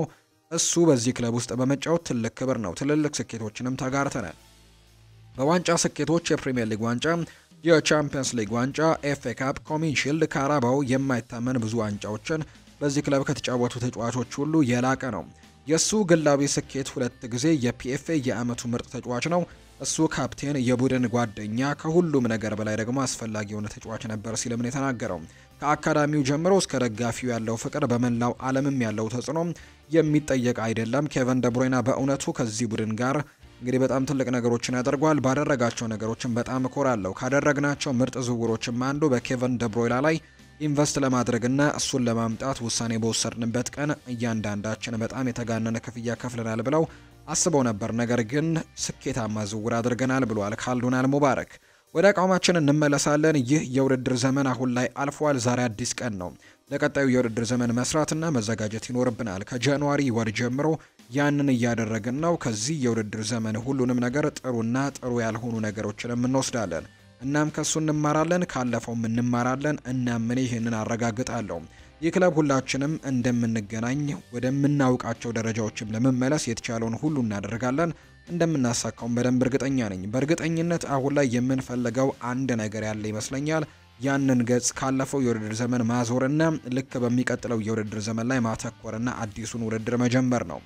እሱ በዚህ ክለብ ውስጥ በመጫወት ትልቅ ክብር ነው። ትልልቅ ስኬቶችንም ተጋርተናል። በዋንጫ ስኬቶች የፕሪሚየር ሊግ ዋንጫ፣ የቻምፒየንስ ሊግ ዋንጫ፣ ኤፍኤ ካፕ፣ ኮሚን ሺልድ፣ ካራባው የማይታመን ብዙ ዋንጫዎችን በዚህ ክለብ ከተጫወቱ ተጫዋቾች ሁሉ የላቀ ነው። የሱ ግላዊ ስኬት 2 ጊዜ የፒኤፍኤ የአመቱ ምርጥ ተጫዋች ነው። እሱ ካፕቴን፣ የቡድን ጓደኛ፣ ከሁሉም ነገር በላይ ደግሞ አስፈላጊ የሆነ ተጫዋች ነበር ሲልም ነው የተናገረው። ከአካዳሚው ጀምሮ እስከ ደጋፊው ያለው ፍቅር፣ በመላው ዓለምም ያለው ተጽዕኖ የሚጠየቅ አይደለም። ኬቨን ደብሮይና በእውነቱ ከዚህ ቡድን ጋር እንግዲህ በጣም ትልቅ ነገሮችን ያደርጓል። ባደረጋቸው ነገሮችን በጣም እኮራለሁ። ካደረግናቸው ምርጥ ዝውውሮችም አንዱ በኬቨን ደብሮይና ላይ ኢንቨስት ለማድረግና እሱን ለማምጣት ውሳኔ በወሰድንበት ቀን እያንዳንዳችን በጣም የተጋነነ ክፍያ ከፍለናል ብለው አስበው ነበር። ነገር ግን ስኬታማ ዝውውር አድርገናል ብሏል ካልዶናል ሙባረክ። ወደ አቋማችን እንመለሳለን። ይህ የውድድር ዘመን አሁን ላይ አልፏል። ዛሬ አዲስ ቀን ነው። ለቀጣዩ የውድድር ዘመን መስራትና መዘጋጀት ይኖርብናል። ከጃንዋሪ ወር ጀምሮ ያንን እያደረግን ነው። ከዚህ የውድድር ዘመን ሁሉንም ነገር ጥሩና ጥሩ ያልሆኑ ነገሮችንም እንወስዳለን። እናም ከሱ እንማራለን፣ ካለፈውም እንማራለን። እናም እኔ ይህንን አረጋግጣለሁ። ይህ ክለብ ሁላችንም እንደምንገናኝ ወደምናውቃቸው ደረጃዎችም ለመመለስ የተቻለውን ሁሉ እናደርጋለን። እንደምናሳካውን በደንብ እርግጠኛ ነኝ። በእርግጠኝነት አሁን ላይ የምንፈልገው አንድ ነገር ያለ ይመስለኛል። ያንን ገጽ ካለፈው የውድድር ዘመን ማዞርና ልክ በሚቀጥለው የውድድር ዘመን ላይ ማተኮርና አዲሱን ውድድር መጀመር ነው።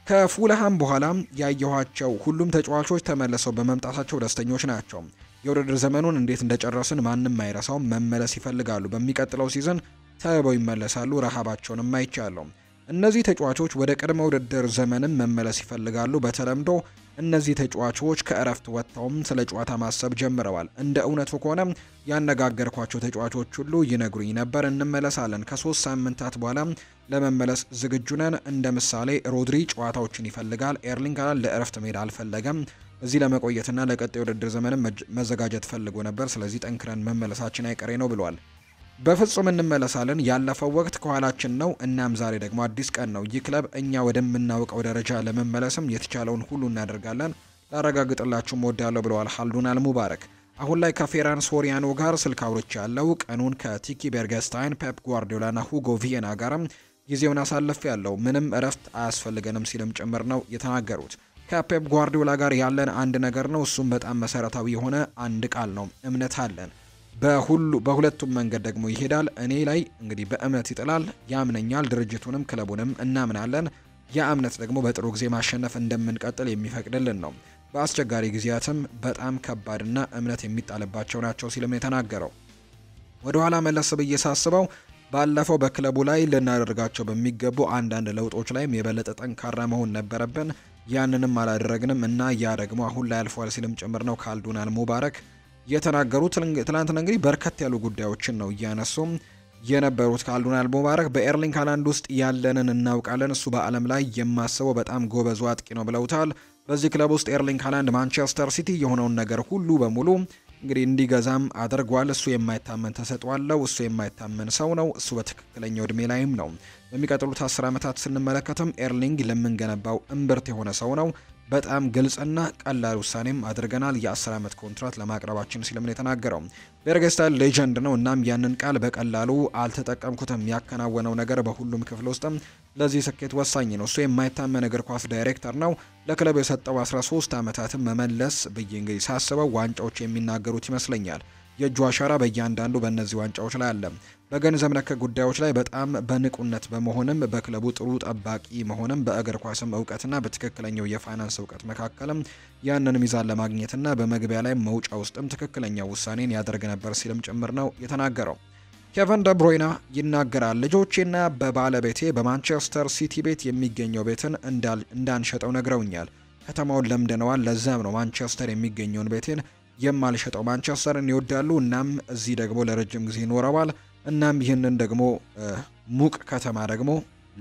ከፉልሃም በኋላ ያየኋቸው ሁሉም ተጫዋቾች ተመልሰው በመምጣታቸው ደስተኞች ናቸው። የውድድር ዘመኑን እንዴት እንደጨረስን ማንም አይረሳውም። መመለስ ይፈልጋሉ። በሚቀጥለው ሲዝን ተበው ይመለሳሉ። ረሃባቸውንም አይቻለሁ። እነዚህ ተጫዋቾች ወደ ቅድመ ውድድር ዘመንም መመለስ ይፈልጋሉ። በተለምዶ እነዚህ ተጫዋቾች ከእረፍት ወጥተውም ስለ ጨዋታ ማሰብ ጀምረዋል። እንደ እውነቱ ከሆነ ያነጋገርኳቸው ተጫዋቾች ሁሉ ይነግሩኝ ነበር እንመለሳለን፣ ከ3 ሳምንታት በኋላ ለመመለስ ዝግጁ ነን። እንደ ምሳሌ ሮድሪ ጨዋታዎችን ይፈልጋል። ኤርሊንግ ሃላንድ ለእረፍት መሄድ አልፈለገም። እዚህ ለመቆየትና ለቀጣይ ውድድር ዘመንም መዘጋጀት ፈልጎ ነበር። ስለዚህ ጠንክረን መመለሳችን አይቀሬ ነው ብሏል። በፍጹም እንመለሳለን። ያለፈው ወቅት ከኋላችን ነው። እናም ዛሬ ደግሞ አዲስ ቀን ነው። ይህ ክለብ እኛ ወደምናውቀው ደረጃ ለመመለስም የተቻለውን ሁሉ እናደርጋለን። ላረጋግጥላችሁም እወዳለሁ ብለዋል ካልዶናል ሙባረክ። አሁን ላይ ከፌራን ሶሪያኖ ጋር ስልክ አውርቻ ያለው ቀኑን ከቲኪ ቤርገስታይን፣ ፔፕ ጓርዲዮላና ሁጎ ቪየና ጋርም ጊዜውን አሳልፍ ያለው ምንም እረፍት አያስፈልገንም ሲልም ጭምር ነው የተናገሩት። ከፔፕ ጓርዲዮላ ጋር ያለን አንድ ነገር ነው። እሱም በጣም መሰረታዊ የሆነ አንድ ቃል ነው። እምነት አለን። በሁለቱም መንገድ ደግሞ ይሄዳል። እኔ ላይ እንግዲህ በእምነት ይጥላል፣ ያምነኛል። ድርጅቱንም ክለቡንም እናምናለን። ያ እምነት ደግሞ በጥሩ ጊዜ ማሸነፍ እንደምንቀጥል የሚፈቅድልን ነው። በአስቸጋሪ ጊዜያትም በጣም ከባድና እምነት የሚጣልባቸው ናቸው ሲልም ነው የተናገረው። ወደ ኋላ መለስ ብዬ ሳስበው ባለፈው በክለቡ ላይ ልናደርጋቸው በሚገቡ አንዳንድ ለውጦች ላይም የበለጠ ጠንካራ መሆን ነበረብን። ያንንም አላደረግንም እና ያ ደግሞ አሁን ላይ አልፏል ሲልም ጭምር ነው ካልዶናል ሙባረክ የተናገሩት። ትላንትና እንግዲህ በርከት ያሉ ጉዳዮችን ነው እያነሱም የነበሩት ካልዶናል ሙባረክ። በኤርሊንግ ሃላንድ ውስጥ ያለንን እናውቃለን። እሱ በዓለም ላይ የማስበው በጣም ጎበዙ አጥቂ ነው ብለውታል። በዚህ ክለብ ውስጥ ኤርሊንግ ሃላንድ ማንቸስተር ሲቲ የሆነውን ነገር ሁሉ በሙሉ እንግዲህ እንዲገዛም አድርጓል። እሱ የማይታመን ተሰጥኦ አለው። እሱ የማይታመን ሰው ነው። እሱ በትክክለኛው እድሜ ላይም ነው። በሚቀጥሉት 10 ዓመታት ስንመለከትም ኤርሊንግ ለምንገነባው እምብርት የሆነ ሰው ነው። በጣም ግልጽና ቀላል ውሳኔም አድርገናል። የ10 ዓመት ኮንትራት ለማቅረባችን ሲልም ነው የተናገረው። ቤርገስታይን ሌጀንድ ነው። እናም ያንን ቃል በቀላሉ አልተጠቀምኩትም። ያከናወነው ነገር በሁሉም ክፍል ውስጥም ለዚህ ስኬት ወሳኝ ነው። እሱ የማይታመን እግር ኳስ ዳይሬክተር ነው። ለክለቡ የሰጠው 13 ዓመታትን መመለስ ብዬ እንግዲህ ሳስበው ዋንጫዎች የሚናገሩት ይመስለኛል። የእጁ አሻራ በእያንዳንዱ በእነዚህ ዋንጫዎች ላይ አለ። በገንዘብ ነክ ጉዳዮች ላይ በጣም በንቁነት በመሆንም በክለቡ ጥሩ ጠባቂ መሆንም በእግር ኳስም እውቀትና በትክክለኛው የፋይናንስ እውቀት መካከልም ያንን ሚዛን ለማግኘትና በመግቢያ ላይ መውጫ ውስጥም ትክክለኛ ውሳኔን ያደርግ ነበር ሲልም ጭምር ነው የተናገረው። ኬቨን ደብሮይና ይናገራል። ልጆቼና በባለቤቴ በማንቸስተር ሲቲ ቤት የሚገኘው ቤትን እንዳንሸጠው ነግረውኛል። ከተማውን ለምደነዋል። ለዛም ነው ማንቸስተር የሚገኘውን ቤቴን የማልሸጠው። ማንቸስተርን ይወዳሉ። እናም እዚህ ደግሞ ለረጅም ጊዜ ይኖረዋል። እናም ይህንን ደግሞ ሙቅ ከተማ ደግሞ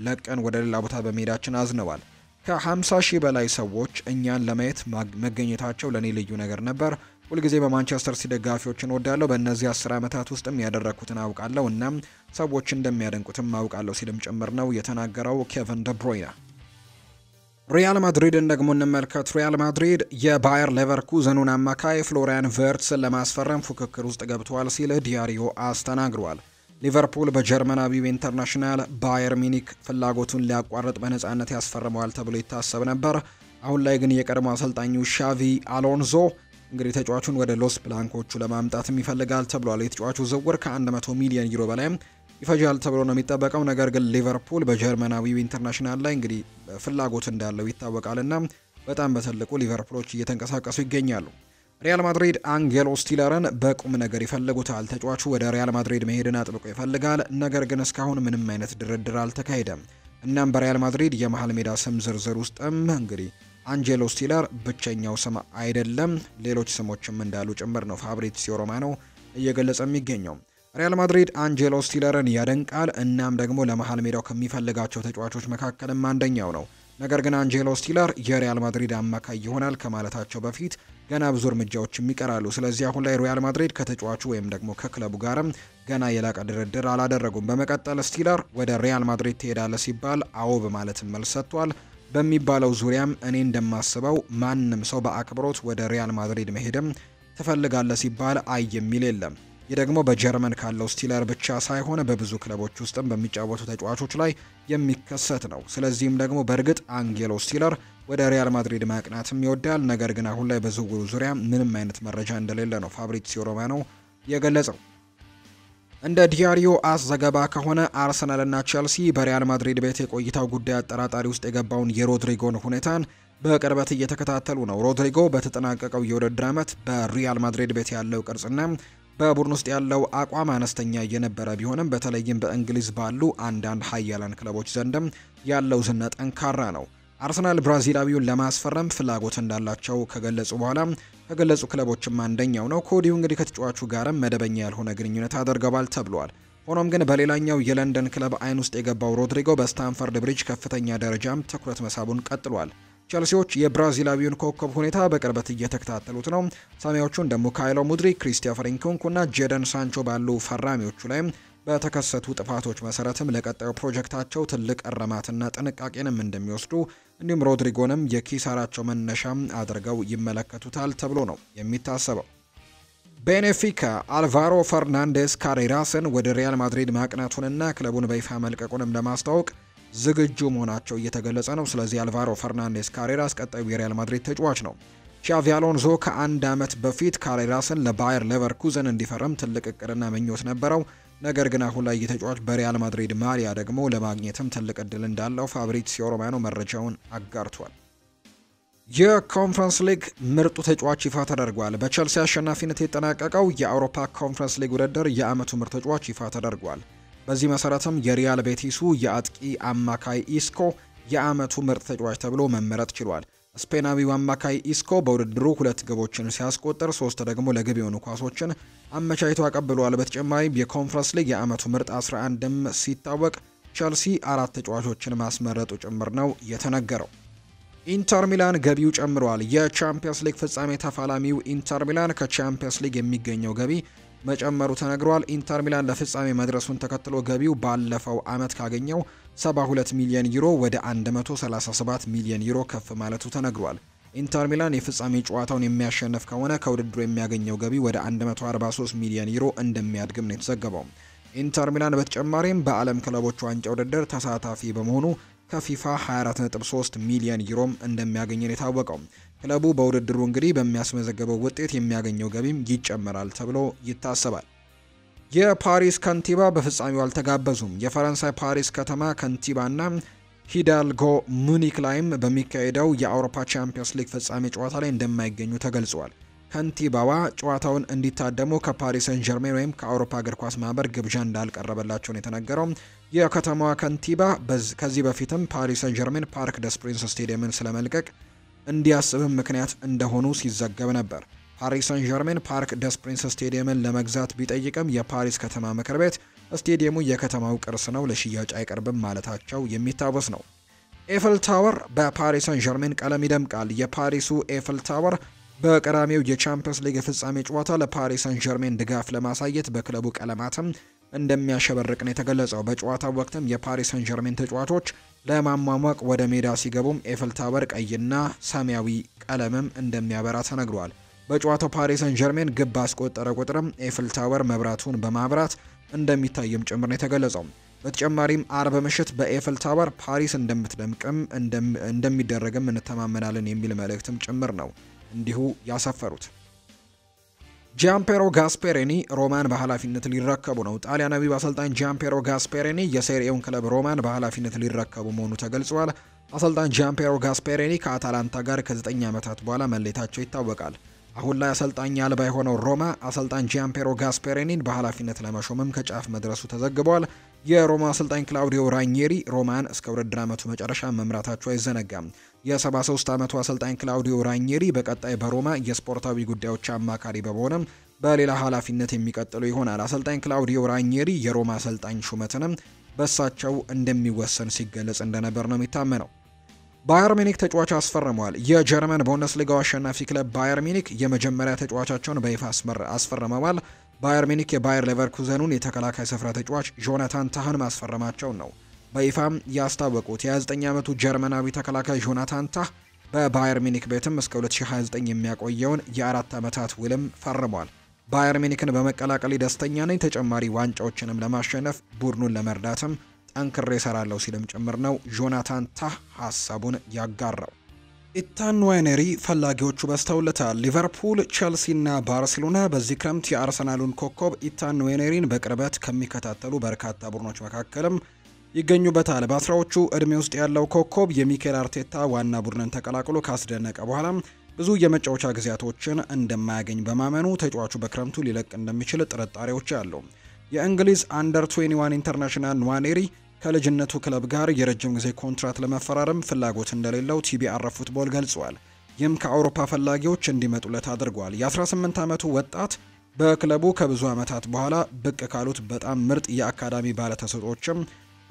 ለቀን ወደ ሌላ ቦታ በመሄዳችን አዝነዋል። ከ50 ሺህ በላይ ሰዎች እኛን ለማየት መገኘታቸው ለኔ ልዩ ነገር ነበር። ሁልጊዜ በማንቸስተር ሲቲ ደጋፊዎችን እወዳለሁ። በእነዚህ 10 ዓመታት ውስጥም ያደረኩትን አውቃለሁ። እናም ሰዎች እንደሚያደንቁትም አውቃለሁ ሲልም ጭምር ነው የተናገረው ኬቨን ደብሮይና። ሪያል ማድሪድን ደግሞ እንመልከት። ሪያል ማድሪድ የባየር ሌቨርኩዘኑን አማካይ ፍሎሪያን ቨርትስን ለማስፈረም ፉክክር ውስጥ ገብተዋል ሲል ዲያሪዮ አስተናግሯል። ሊቨርፑል በጀርመናዊው ኢንተርናሽናል ባየር ሚኒክ ፍላጎቱን ሊያቋርጥ በነፃነት ያስፈርመዋል ተብሎ ይታሰብ ነበር። አሁን ላይ ግን የቀድሞ አሰልጣኙ ሻቪ አሎንዞ እንግዲህ ተጫዋቹን ወደ ሎስ ብላንኮቹ ለማምጣትም ይፈልጋል ተብሏል። የተጫዋቹ ዝውውር ከ100 ሚሊዮን ዩሮ በላይ ይፈጃል ተብሎ ነው የሚጠበቀው። ነገር ግን ሊቨርፑል በጀርመናዊው ኢንተርናሽናል ላይ እንግዲህ ፍላጎት እንዳለው ይታወቃልና በጣም በትልቁ ሊቨርፑሎች እየተንቀሳቀሱ ይገኛሉ። ሪያል ማድሪድ አንጌሎ ስቲለርን በቁም ነገር ይፈልጉታል። ተጫዋቹ ወደ ሪያል ማድሪድ መሄድን አጥብቆ ይፈልጋል። ነገር ግን እስካሁን ምንም አይነት ድርድር አልተካሄደም። እናም በሪያል ማድሪድ የመሃል ሜዳ ስም ዝርዝር ውስጥም እንግዲህ አንጄሎ ስቲለር ብቸኛው ስም አይደለም፣ ሌሎች ስሞችም እንዳሉ ጭምር ነው ፋብሪዚዮ ሮማኖ እየገለጸ የሚገኘው። ሪያል ማድሪድ አንጄሎ ስቲለርን ያደንቃል። እናም ደግሞ ለመሃል ሜዳው ከሚፈልጋቸው ተጫዋቾች መካከልም አንደኛው ነው። ነገር ግን አንጄሎ ስቲለር የሪያል ማድሪድ አማካይ ይሆናል ከማለታቸው በፊት ገና ብዙ እርምጃዎችም ይቀራሉ። ስለዚህ አሁን ላይ ሪያል ማድሪድ ከተጫዋቹ ወይም ደግሞ ከክለቡ ጋርም ገና የላቀ ድርድር አላደረጉም። በመቀጠል ስቲለር ወደ ሪያል ማድሪድ ትሄዳለህ ሲባል አዎ በማለትም መልስ ሰጥቷል። በሚባለው ዙሪያም እኔ እንደማስበው ማንም ሰው በአክብሮት ወደ ሪያል ማድሪድ መሄድም ትፈልጋለህ ሲባል አይ የሚል የለም። ይህ ደግሞ በጀርመን ካለው ስቲለር ብቻ ሳይሆን በብዙ ክለቦች ውስጥም በሚጫወቱ ተጫዋቾች ላይ የሚከሰት ነው። ስለዚህም ደግሞ በእርግጥ አንጌሎ ስቲለር ወደ ሪያል ማድሪድ ማቅናትም ይወዳል። ነገር ግን አሁን ላይ በዝውውሩ ዙሪያ ምንም አይነት መረጃ እንደሌለ ነው ፋብሪዚዮ ሮማኖ የገለጸው። እንደ ዲያሪዮ አስ ዘገባ ከሆነ አርሰናልና ቼልሲ በሪያል ማድሪድ ቤት የቆይታው ጉዳይ አጠራጣሪ ውስጥ የገባውን የሮድሪጎን ሁኔታን በቅርበት እየተከታተሉ ነው። ሮድሪጎ በተጠናቀቀው የውድድር ዓመት በሪያል ማድሪድ ቤት ያለው ቅርጽና በቡድን ውስጥ ያለው አቋም አነስተኛ የነበረ ቢሆንም በተለይም በእንግሊዝ ባሉ አንዳንድ ሀያላን ክለቦች ዘንድም ያለው ዝና ጠንካራ ነው። አርሰናል ብራዚላዊውን ለማስፈረም ፍላጎት እንዳላቸው ከገለጹ ክለቦችም አንደኛው ነው። ከወዲሁ እንግዲህ ከተጫዋቹ ጋርም መደበኛ ያልሆነ ግንኙነት አድርገዋል ተብሏል። ሆኖም ግን በሌላኛው የለንደን ክለብ አይን ውስጥ የገባው ሮድሪጎ በስታንፈርድ ብሪጅ ከፍተኛ ደረጃም ትኩረት መሳቡን ቀጥሏል። ቸልሲዎች የብራዚላዊውን ኮከብ ሁኔታ በቅርበት እየተከታተሉት ነው። ሰማያዊዎቹ እንደሞ ካይሎ ሙድሪክ፣ ክሪስቶፈር ኢንኩንኩና ጄደን ሳንቾ ባሉ ፈራሚዎቹ ላይ በተከሰቱ ጥፋቶች መሰረትም ለቀጣዩ ፕሮጀክታቸው ትልቅ እርማትና ጥንቃቄንም እንደሚወስዱ እንዲሁም ሮድሪጎንም የኪሳራቸው መነሻም አድርገው ይመለከቱታል ተብሎ ነው የሚታሰበው። ቤኔፊካ አልቫሮ ፈርናንዴስ ካሬራስን ወደ ሪያል ማድሪድ ማቅናቱንና ክለቡን በይፋ መልቀቁንም ለማስተዋወቅ ዝግጁ መሆናቸው እየተገለጸ ነው። ስለዚህ አልቫሮ ፈርናንዴስ ካሬራስ ቀጣዩ የሪያል ማድሪድ ተጫዋች ነው። ሻቪ አሎንዞ ከአንድ ዓመት በፊት ካሬራስን ለባየር ሌቨርኩዘን እንዲፈርም ትልቅ እቅድና ምኞት ነበረው። ነገር ግን አሁን ላይ የተጫዋች በሪያል ማድሪድ ማሊያ ደግሞ ለማግኘትም ትልቅ እድል እንዳለው ፋብሪዚዮ ሮማኖ መረጃውን አጋርቷል። የኮንፈረንስ ሊግ ምርጡ ተጫዋች ይፋ ተደርጓል። በቸልሲ አሸናፊነት የተጠናቀቀው የአውሮፓ ኮንፈረንስ ሊግ ውድድር የዓመቱ ምርጥ ተጫዋች ይፋ ተደርጓል። በዚህ መሰረትም የሪያል ቤቲሱ የአጥቂ አማካይ ኢስኮ የዓመቱ ምርጥ ተጫዋች ተብሎ መመረጥ ችሏል። ስፔናዊው አማካይ ኢስኮ በውድድሩ 2 ግቦችን ሲያስቆጥር 3 ደግሞ ለግብ የሆኑ ኳሶችን አመቻችቶ አቀብሏል። በተጨማሪም የኮንፈረንስ ሊግ የዓመቱ ምርጥ 11ም ሲታወቅ ቸልሲ 4 ተጫዋቾችን ማስመረጡ ጭምር ነው የተነገረው። ኢንተር ሚላን ገቢው ጨምሯል። የቻምፒየንስ ሊግ ፍጻሜ ተፋላሚው ኢንተር ሚላን ከቻምፒየንስ ሊግ የሚገኘው ገቢ መጨመሩ ተነግሯል። ኢንተር ሚላን ለፍጻሜ መድረሱን ተከትሎ ገቢው ባለፈው ዓመት ካገኘው 72 ሚሊዮን ዩሮ ወደ 137 ሚሊዮን ዩሮ ከፍ ማለቱ ተነግሯል። ኢንተር ሚላን የፍጻሜ ጨዋታውን የሚያሸንፍ ከሆነ ከውድድሩ የሚያገኘው ገቢ ወደ 143 ሚሊዮን ዩሮ እንደሚያድግም ነው የተዘገበው። ኢንተር ሚላን በተጨማሪም በዓለም ክለቦች ዋንጫ ውድድር ተሳታፊ በመሆኑ ከፊፋ 24.3 ሚሊዮን ዩሮም እንደሚያገኝ ነው የታወቀው። ክለቡ በውድድሩ እንግዲህ በሚያስመዘግበው ውጤት የሚያገኘው ገቢም ይጨመራል ተብሎ ይታሰባል። የፓሪስ ከንቲባ በፍጻሜው አልተጋበዙም። የፈረንሳይ ፓሪስ ከተማ ከንቲባና ሂዳልጎ ሙኒክ ላይም በሚካሄደው የአውሮፓ ቻምፒየንስ ሊግ ፍጻሜ ጨዋታ ላይ እንደማይገኙ ተገልጿል። ከንቲባዋ ጨዋታውን እንዲታደሙ ከፓሪስ ሰን ዠርሜን ወይም ከአውሮፓ እግር ኳስ ማህበር ግብዣ እንዳልቀረበላቸው ነው የተነገረው። የከተማዋ ከንቲባ ከዚህ በፊትም ፓሪስ ሰን ዠርሜን ፓርክ ደስ ፕሪንስ ስቴዲየምን ስለመልቀቅ እንዲያስብም ምክንያት እንደሆኑ ሲዘገብ ነበር። ፓሪስ ሰን ዠርሜን ፓርክ ደስ ፕሪንስ ስቴዲየምን ለመግዛት ቢጠይቅም የፓሪስ ከተማ ምክር ቤት ስቴዲየሙ የከተማው ቅርስ ነው፣ ለሽያጭ አይቀርብም ማለታቸው የሚታወስ ነው። ኤፍል ታወር በፓሪስ ሰን ዠርሜን ቀለም ይደምቃል። የፓሪሱ ኤፍል ታወር በቀዳሚው የቻምፒየንስ ሊግ ፍጻሜ ጨዋታ ለፓሪስ ሰን ዠርሜን ድጋፍ ለማሳየት በክለቡ ቀለማትም እንደሚያሸበርቅ ነው የተገለጸው። በጨዋታው ወቅትም የፓሪስ ሰን ዠርሜን ተጫዋቾች ለማሟሟቅ ወደ ሜዳ ሲገቡም ኤፍል ታወር ቀይና ሰማያዊ ቀለምም እንደሚያበራ ተነግሯል። በጨዋታው ፓሪስ ሰን ዠርሜን ግብ ባስቆጠረ ቁጥርም ኤፍል ታወር መብራቱን በማብራት እንደሚታይም ጭምር ነው የተገለጸው። በተጨማሪም አርብ ምሽት በኤፍል ታወር ፓሪስ እንደምትደምቅም እንደሚደረግም እንተማመናለን የሚል መልእክትም ጭምር ነው እንዲሁ ያሰፈሩት። ጃምፔሮ ጋስፔሪኒ ሮማን በኃላፊነት ሊረከቡ ነው። ጣሊያናዊው አሰልጣኝ ጃምፔሮ ጋስፔሪኒ የሴሪኤውን ክለብ ሮማን በኃላፊነት ሊረከቡ መሆኑ ተገልጿል። አሰልጣኝ ጃምፔሮ ጋስፔሪኒ ከአታላንታ ጋር ከ9 ዓመታት በኋላ መለየታቸው ይታወቃል። አሁን ላይ አሰልጣኝ አልባ የሆነው ሮማ አሰልጣኝ ጃምፔሮ ጋስፔሪኒን በኃላፊነት ለመሾምም ከጫፍ መድረሱ ተዘግቧል። የሮማ አሰልጣኝ ክላውዲዮ ራኒየሪ ሮማን እስከ ውድድር ዓመቱ መጨረሻ መምራታቸው አይዘነጋም። የ73 ዓመቱ አሰልጣኝ ክላውዲዮ ራኒየሪ በቀጣይ በሮማ የስፖርታዊ ጉዳዮች አማካሪ በመሆንም በሌላ ኃላፊነት የሚቀጥሉ ይሆናል። አሰልጣኝ ክላውዲዮ ራኒየሪ የሮማ አሰልጣኝ ሹመትንም በሳቸው እንደሚወሰን ሲገለጽ እንደነበር ነው የሚታመነው። ባየር ሚኒክ ተጫዋች አስፈርመዋል። የጀርመን ቡንደስሊጋው አሸናፊ ክለብ ባየር ሚኒክ የመጀመሪያ ተጫዋቻቸውን በይፋ አስፈርመዋል። ባየር ሚኒክ የባየር ሌቨርኩዘኑን የተከላካይ ስፍራ ተጫዋች ጆናታን ታህን ማስፈረማቸውን ነው በይፋም ያስታወቁት። የ29 ዓመቱ ጀርመናዊ ተከላካይ ጆናታን ታህ በባየር ሚኒክ ቤትም እስከ 2029 የሚያቆየውን የ4 ዓመታት ውልም ፈርሟል። ባየር ሚኒክን በመቀላቀል ደስተኛ ነኝ፣ ተጨማሪ ዋንጫዎችንም ለማሸነፍ ቡድኑን ለመርዳትም ጠንክሬ እሰራለሁ ሲልም ጭምር ነው ጆናታን ታህ ሀሳቡን ያጋራው። ኢታን ንዋኔሪ ፈላጊዎቹ በዝተውለታል። ሊቨርፑል፣ ቸልሲና ባርሴሎና በዚህ ክረምት የአርሰናሉን ኮከብ ኢታን ንዋኔሪን በቅርበት ከሚከታተሉ በርካታ ቡድኖች መካከልም ይገኙበታል። በአስራዎቹ እድሜ ውስጥ ያለው ኮከብ የሚኬል አርቴታ ዋና ቡድንን ተቀላቅሎ ካስደነቀ በኋላ ብዙ የመጫወቻ ጊዜያቶችን እንደማያገኝ በማመኑ ተጫዋቹ በክረምቱ ሊለቅ እንደሚችል ጥርጣሬዎች አሉ። የእንግሊዝ አንደር 21 ኢንተርናሽናል ንዋኔሪ ከልጅነቱ ክለብ ጋር የረጅም ጊዜ ኮንትራት ለመፈራረም ፍላጎት እንደሌለው ቲቢአር ፉትቦል ገልጿል። ይህም ከአውሮፓ ፈላጊዎች እንዲመጡለት አድርጓል። የ18 ዓመቱ ወጣት በክለቡ ከብዙ ዓመታት በኋላ ብቅ ካሉት በጣም ምርጥ የአካዳሚ ባለተሰጦችም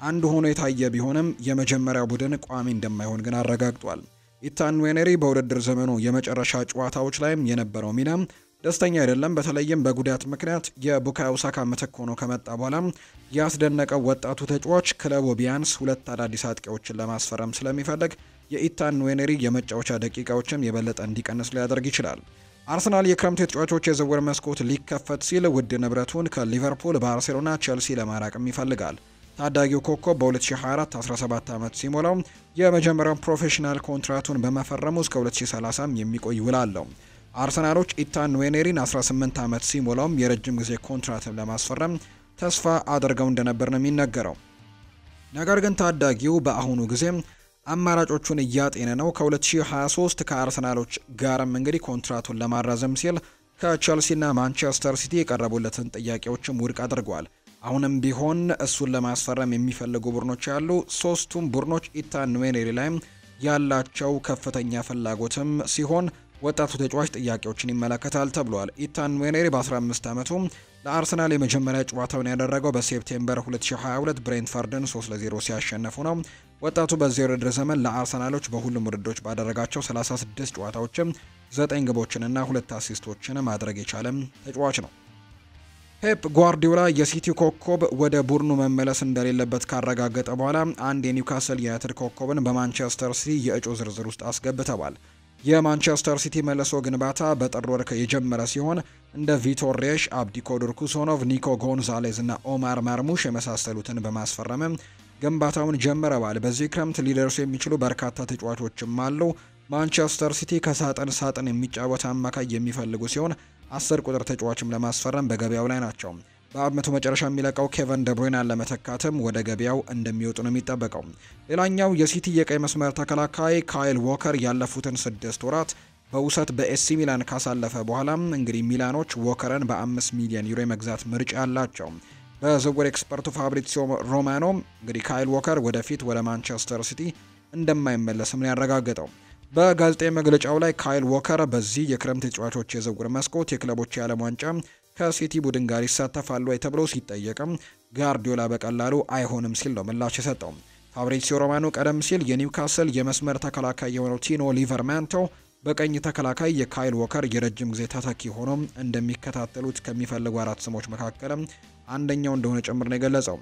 አንዱ ሆኖ የታየ ቢሆንም የመጀመሪያው ቡድን ቋሚ እንደማይሆን ግን አረጋግጧል። ኢታን ንዋኔሪ በውድድር ዘመኑ የመጨረሻ ጨዋታዎች ላይም የነበረው ሚና ደስተኛ አይደለም። በተለይም በጉዳት ምክንያት የቡካዮ ሳካ ምትክ ሆኖ ከመጣ በኋላ ያስደነቀው ወጣቱ ተጫዋች ክለቡ ቢያንስ 2 አዳዲስ አጥቂዎችን ለማስፈረም ስለሚፈልግ የኢታን ንዋኔሪ የመጫወቻ ደቂቃዎችን የበለጠ እንዲቀንስ ሊያደርግ ይችላል። አርሰናል የክረምት ተጫዋቾች የዝውውር መስኮት ሊከፈት ሲል ውድ ንብረቱን ከሊቨርፑል፣ ባርሴሎና፣ ቸልሲ ለማራቅም ይፈልጋል። ታዳጊው ኮከብ በ2024 17 ዓመት ሲሞላው የመጀመሪያው ፕሮፌሽናል ኮንትራቱን በመፈረሙ እስከ 2030 የሚቆይ ውል አለው። አርሰናሎች ኢታን ንዋኔሪን 18 ዓመት ሲሞላውም የረጅም ጊዜ ኮንትራትን ለማስፈረም ተስፋ አድርገው እንደነበር ነው የሚነገረው። ነገር ግን ታዳጊው በአሁኑ ጊዜ አማራጮቹን እያጤነ ነው። ከ2023 ከአርሰናሎች ጋርም እንግዲህ ኮንትራቱን ለማራዘም ሲል ከቸልሲና ማንቸስተር ሲቲ የቀረቡለትን ጥያቄዎችም ውድቅ አድርጓል። አሁንም ቢሆን እሱን ለማስፈረም የሚፈልጉ ቡድኖች ያሉ፣ ሶስቱም ቡድኖች ኢታን ንዋኔሪ ላይ ያላቸው ከፍተኛ ፍላጎትም ሲሆን ወጣቱ ተጫዋች ጥያቄዎችን ይመለከታል ተብሏል። ኢታን ንዋኔሪ በ15 ዓመቱ ለአርሰናል የመጀመሪያ ጨዋታውን ያደረገው በሴፕቴምበር 2022 ብሬንትፈርድን 3-0 ሲያሸነፉ ነው። ወጣቱ በዚህ ውድድር ዘመን ለአርሰናሎች በሁሉም ውድድሮች ባደረጋቸው 36 ጨዋታዎችም 9 ግቦችንና 2 አሲስቶችን ማድረግ የቻለም ተጫዋች ነው። ፔፕ ጓርዲዮላ የሲቲ ኮከብ ወደ ቡድኑ መመለስ እንደሌለበት ካረጋገጠ በኋላ አንድ የኒውካስል ዩናይትድ ኮከብን በማንቸስተር ሲቲ የእጩ ዝርዝር ውስጥ አስገብተዋል። የማንቸስተር ሲቲ መልሶ ግንባታ በጥር ወር የጀመረ ሲሆን እንደ ቪቶር ሬሽ፣ አብዲኮዱር ኩሶኖቭ፣ ኒኮ ጎንዛሌዝ እና ኦማር ማርሙሽ የመሳሰሉትን በማስፈረም ግንባታውን ጀምረዋል። በዚህ ክረምት ሊደርሱ የሚችሉ በርካታ ተጫዋቾችም አሉ። ማንቸስተር ሲቲ ከሳጥን ሳጥን የሚጫወት አማካይ የሚፈልጉ ሲሆን 10 ቁጥር ተጫዋችም ለማስፈረም በገበያው ላይ ናቸው። በአመቱ መጨረሻ የሚለቀው ኬቨን ደብሩይናን ለመተካትም ወደ ገበያው እንደሚወጡ ነው የሚጠበቀው። ሌላኛው የሲቲ የቀይ መስመር ተከላካይ ካይል ዎከር ያለፉትን 6 ወራት በውሰት በኤሲ ሚላን ካሳለፈ በኋላ እንግዲህ ሚላኖች ዎከርን በ5 ሚሊዮን ዩሮ መግዛት ምርጫ ያላቸው። በዝውውር ኤክስፐርቱ ፋብሪዚዮ ሮማኖ እንግዲህ ካይል ዎከር ወደፊት ወደ ማንቸስተር ሲቲ እንደማይመለስም ነው ያረጋገጠው። በጋዜጣዊ መግለጫው ላይ ካይል ዎከር በዚህ የክረምት ተጫዋቾች የዝውውር መስኮት የክለቦች የዓለም ዋንጫ ከሲቲ ቡድን ጋር ይሳተፋሉ ወይ ተብሎ ሲጠየቅም ጋርዲዮላ በቀላሉ አይሆንም ሲል ነው ምላሽ የሰጠው። ፋብሪዚዮ ሮማኖ ቀደም ሲል የኒውካስል የመስመር ተከላካይ የሆነው ቲኖ ሊቨርማንቶ በቀኝ ተከላካይ የካይል ዎከር የረጅም ጊዜ ተተኪ ሆኖ እንደሚከታተሉት ከሚፈልጉ 4 ስሞች መካከልም አንደኛው እንደሆነ ጭምር ነው የገለጸው።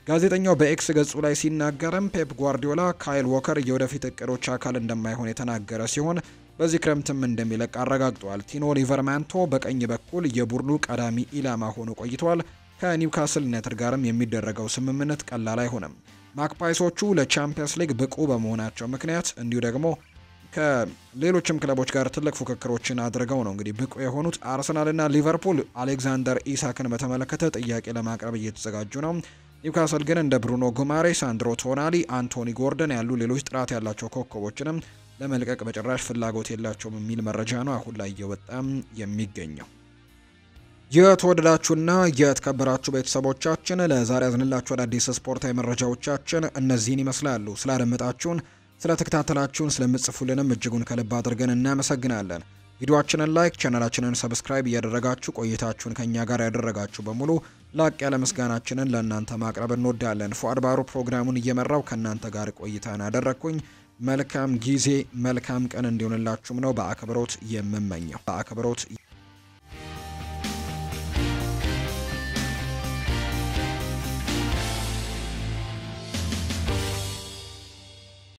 ጋዜጠኛው በኤክስ ገጹ ላይ ሲናገርም ፔፕ ጓርዲዮላ ካይል ዎከር የወደፊት እቅዶች አካል እንደማይሆን የተናገረ ሲሆን በዚህ ክረምትም እንደሚለቅ አረጋግጧል። ቲኖ ሊቨርማንቶ በቀኝ በኩል የቡድኑ ቀዳሚ ኢላማ ሆኖ ቆይቷል። ከኒውካስል ዩናይትድ ጋርም የሚደረገው ስምምነት ቀላል አይሆንም። ማክፓይሶቹ ለቻምፒየንስ ሊግ ብቁ በመሆናቸው ምክንያት እንዲሁ ደግሞ ከሌሎችም ክለቦች ጋር ትልቅ ፉክክሮችን አድርገው ነው እንግዲህ ብቁ የሆኑት። አርሰናልና ሊቨርፑል አሌክዛንደር ኢሳክን በተመለከተ ጥያቄ ለማቅረብ እየተዘጋጁ ነው። ኒውካስል ግን እንደ ብሩኖ ጉማሬ፣ ሳንድሮ ቶናሊ፣ አንቶኒ ጎርደን ያሉ ሌሎች ጥራት ያላቸው ኮከቦችንም ለመልቀቅ በጭራሽ ፍላጎት የላቸውም የሚል መረጃ ነው አሁን ላይ እየወጣም የሚገኘው። የተወደዳችሁና የተከበራችሁ ቤተሰቦቻችን ለዛሬ ያዝንላችሁ አዳዲስ ስፖርታዊ መረጃዎቻችን እነዚህን ይመስላሉ። ስላደመጣችሁን፣ ስለተከታተላችሁን፣ ስለምጽፉልንም እጅጉን ከልብ አድርገን እናመሰግናለን። ቪዲዮአችንን ላይክ፣ ቻናላችንን ሰብስክራይብ እያደረጋችሁ ቆይታችሁን ከኛ ጋር ያደረጋችሁ በሙሉ ላቅ ያለ ምስጋናችንን ለእናንተ ማቅረብ እንወዳለን። ፉአድ ባሩ ፕሮግራሙን እየመራው ከእናንተ ጋር ቆይታን አደረግኩኝ። መልካም ጊዜ መልካም ቀን እንዲሆንላችሁም ነው በአክብሮት የምመኘው።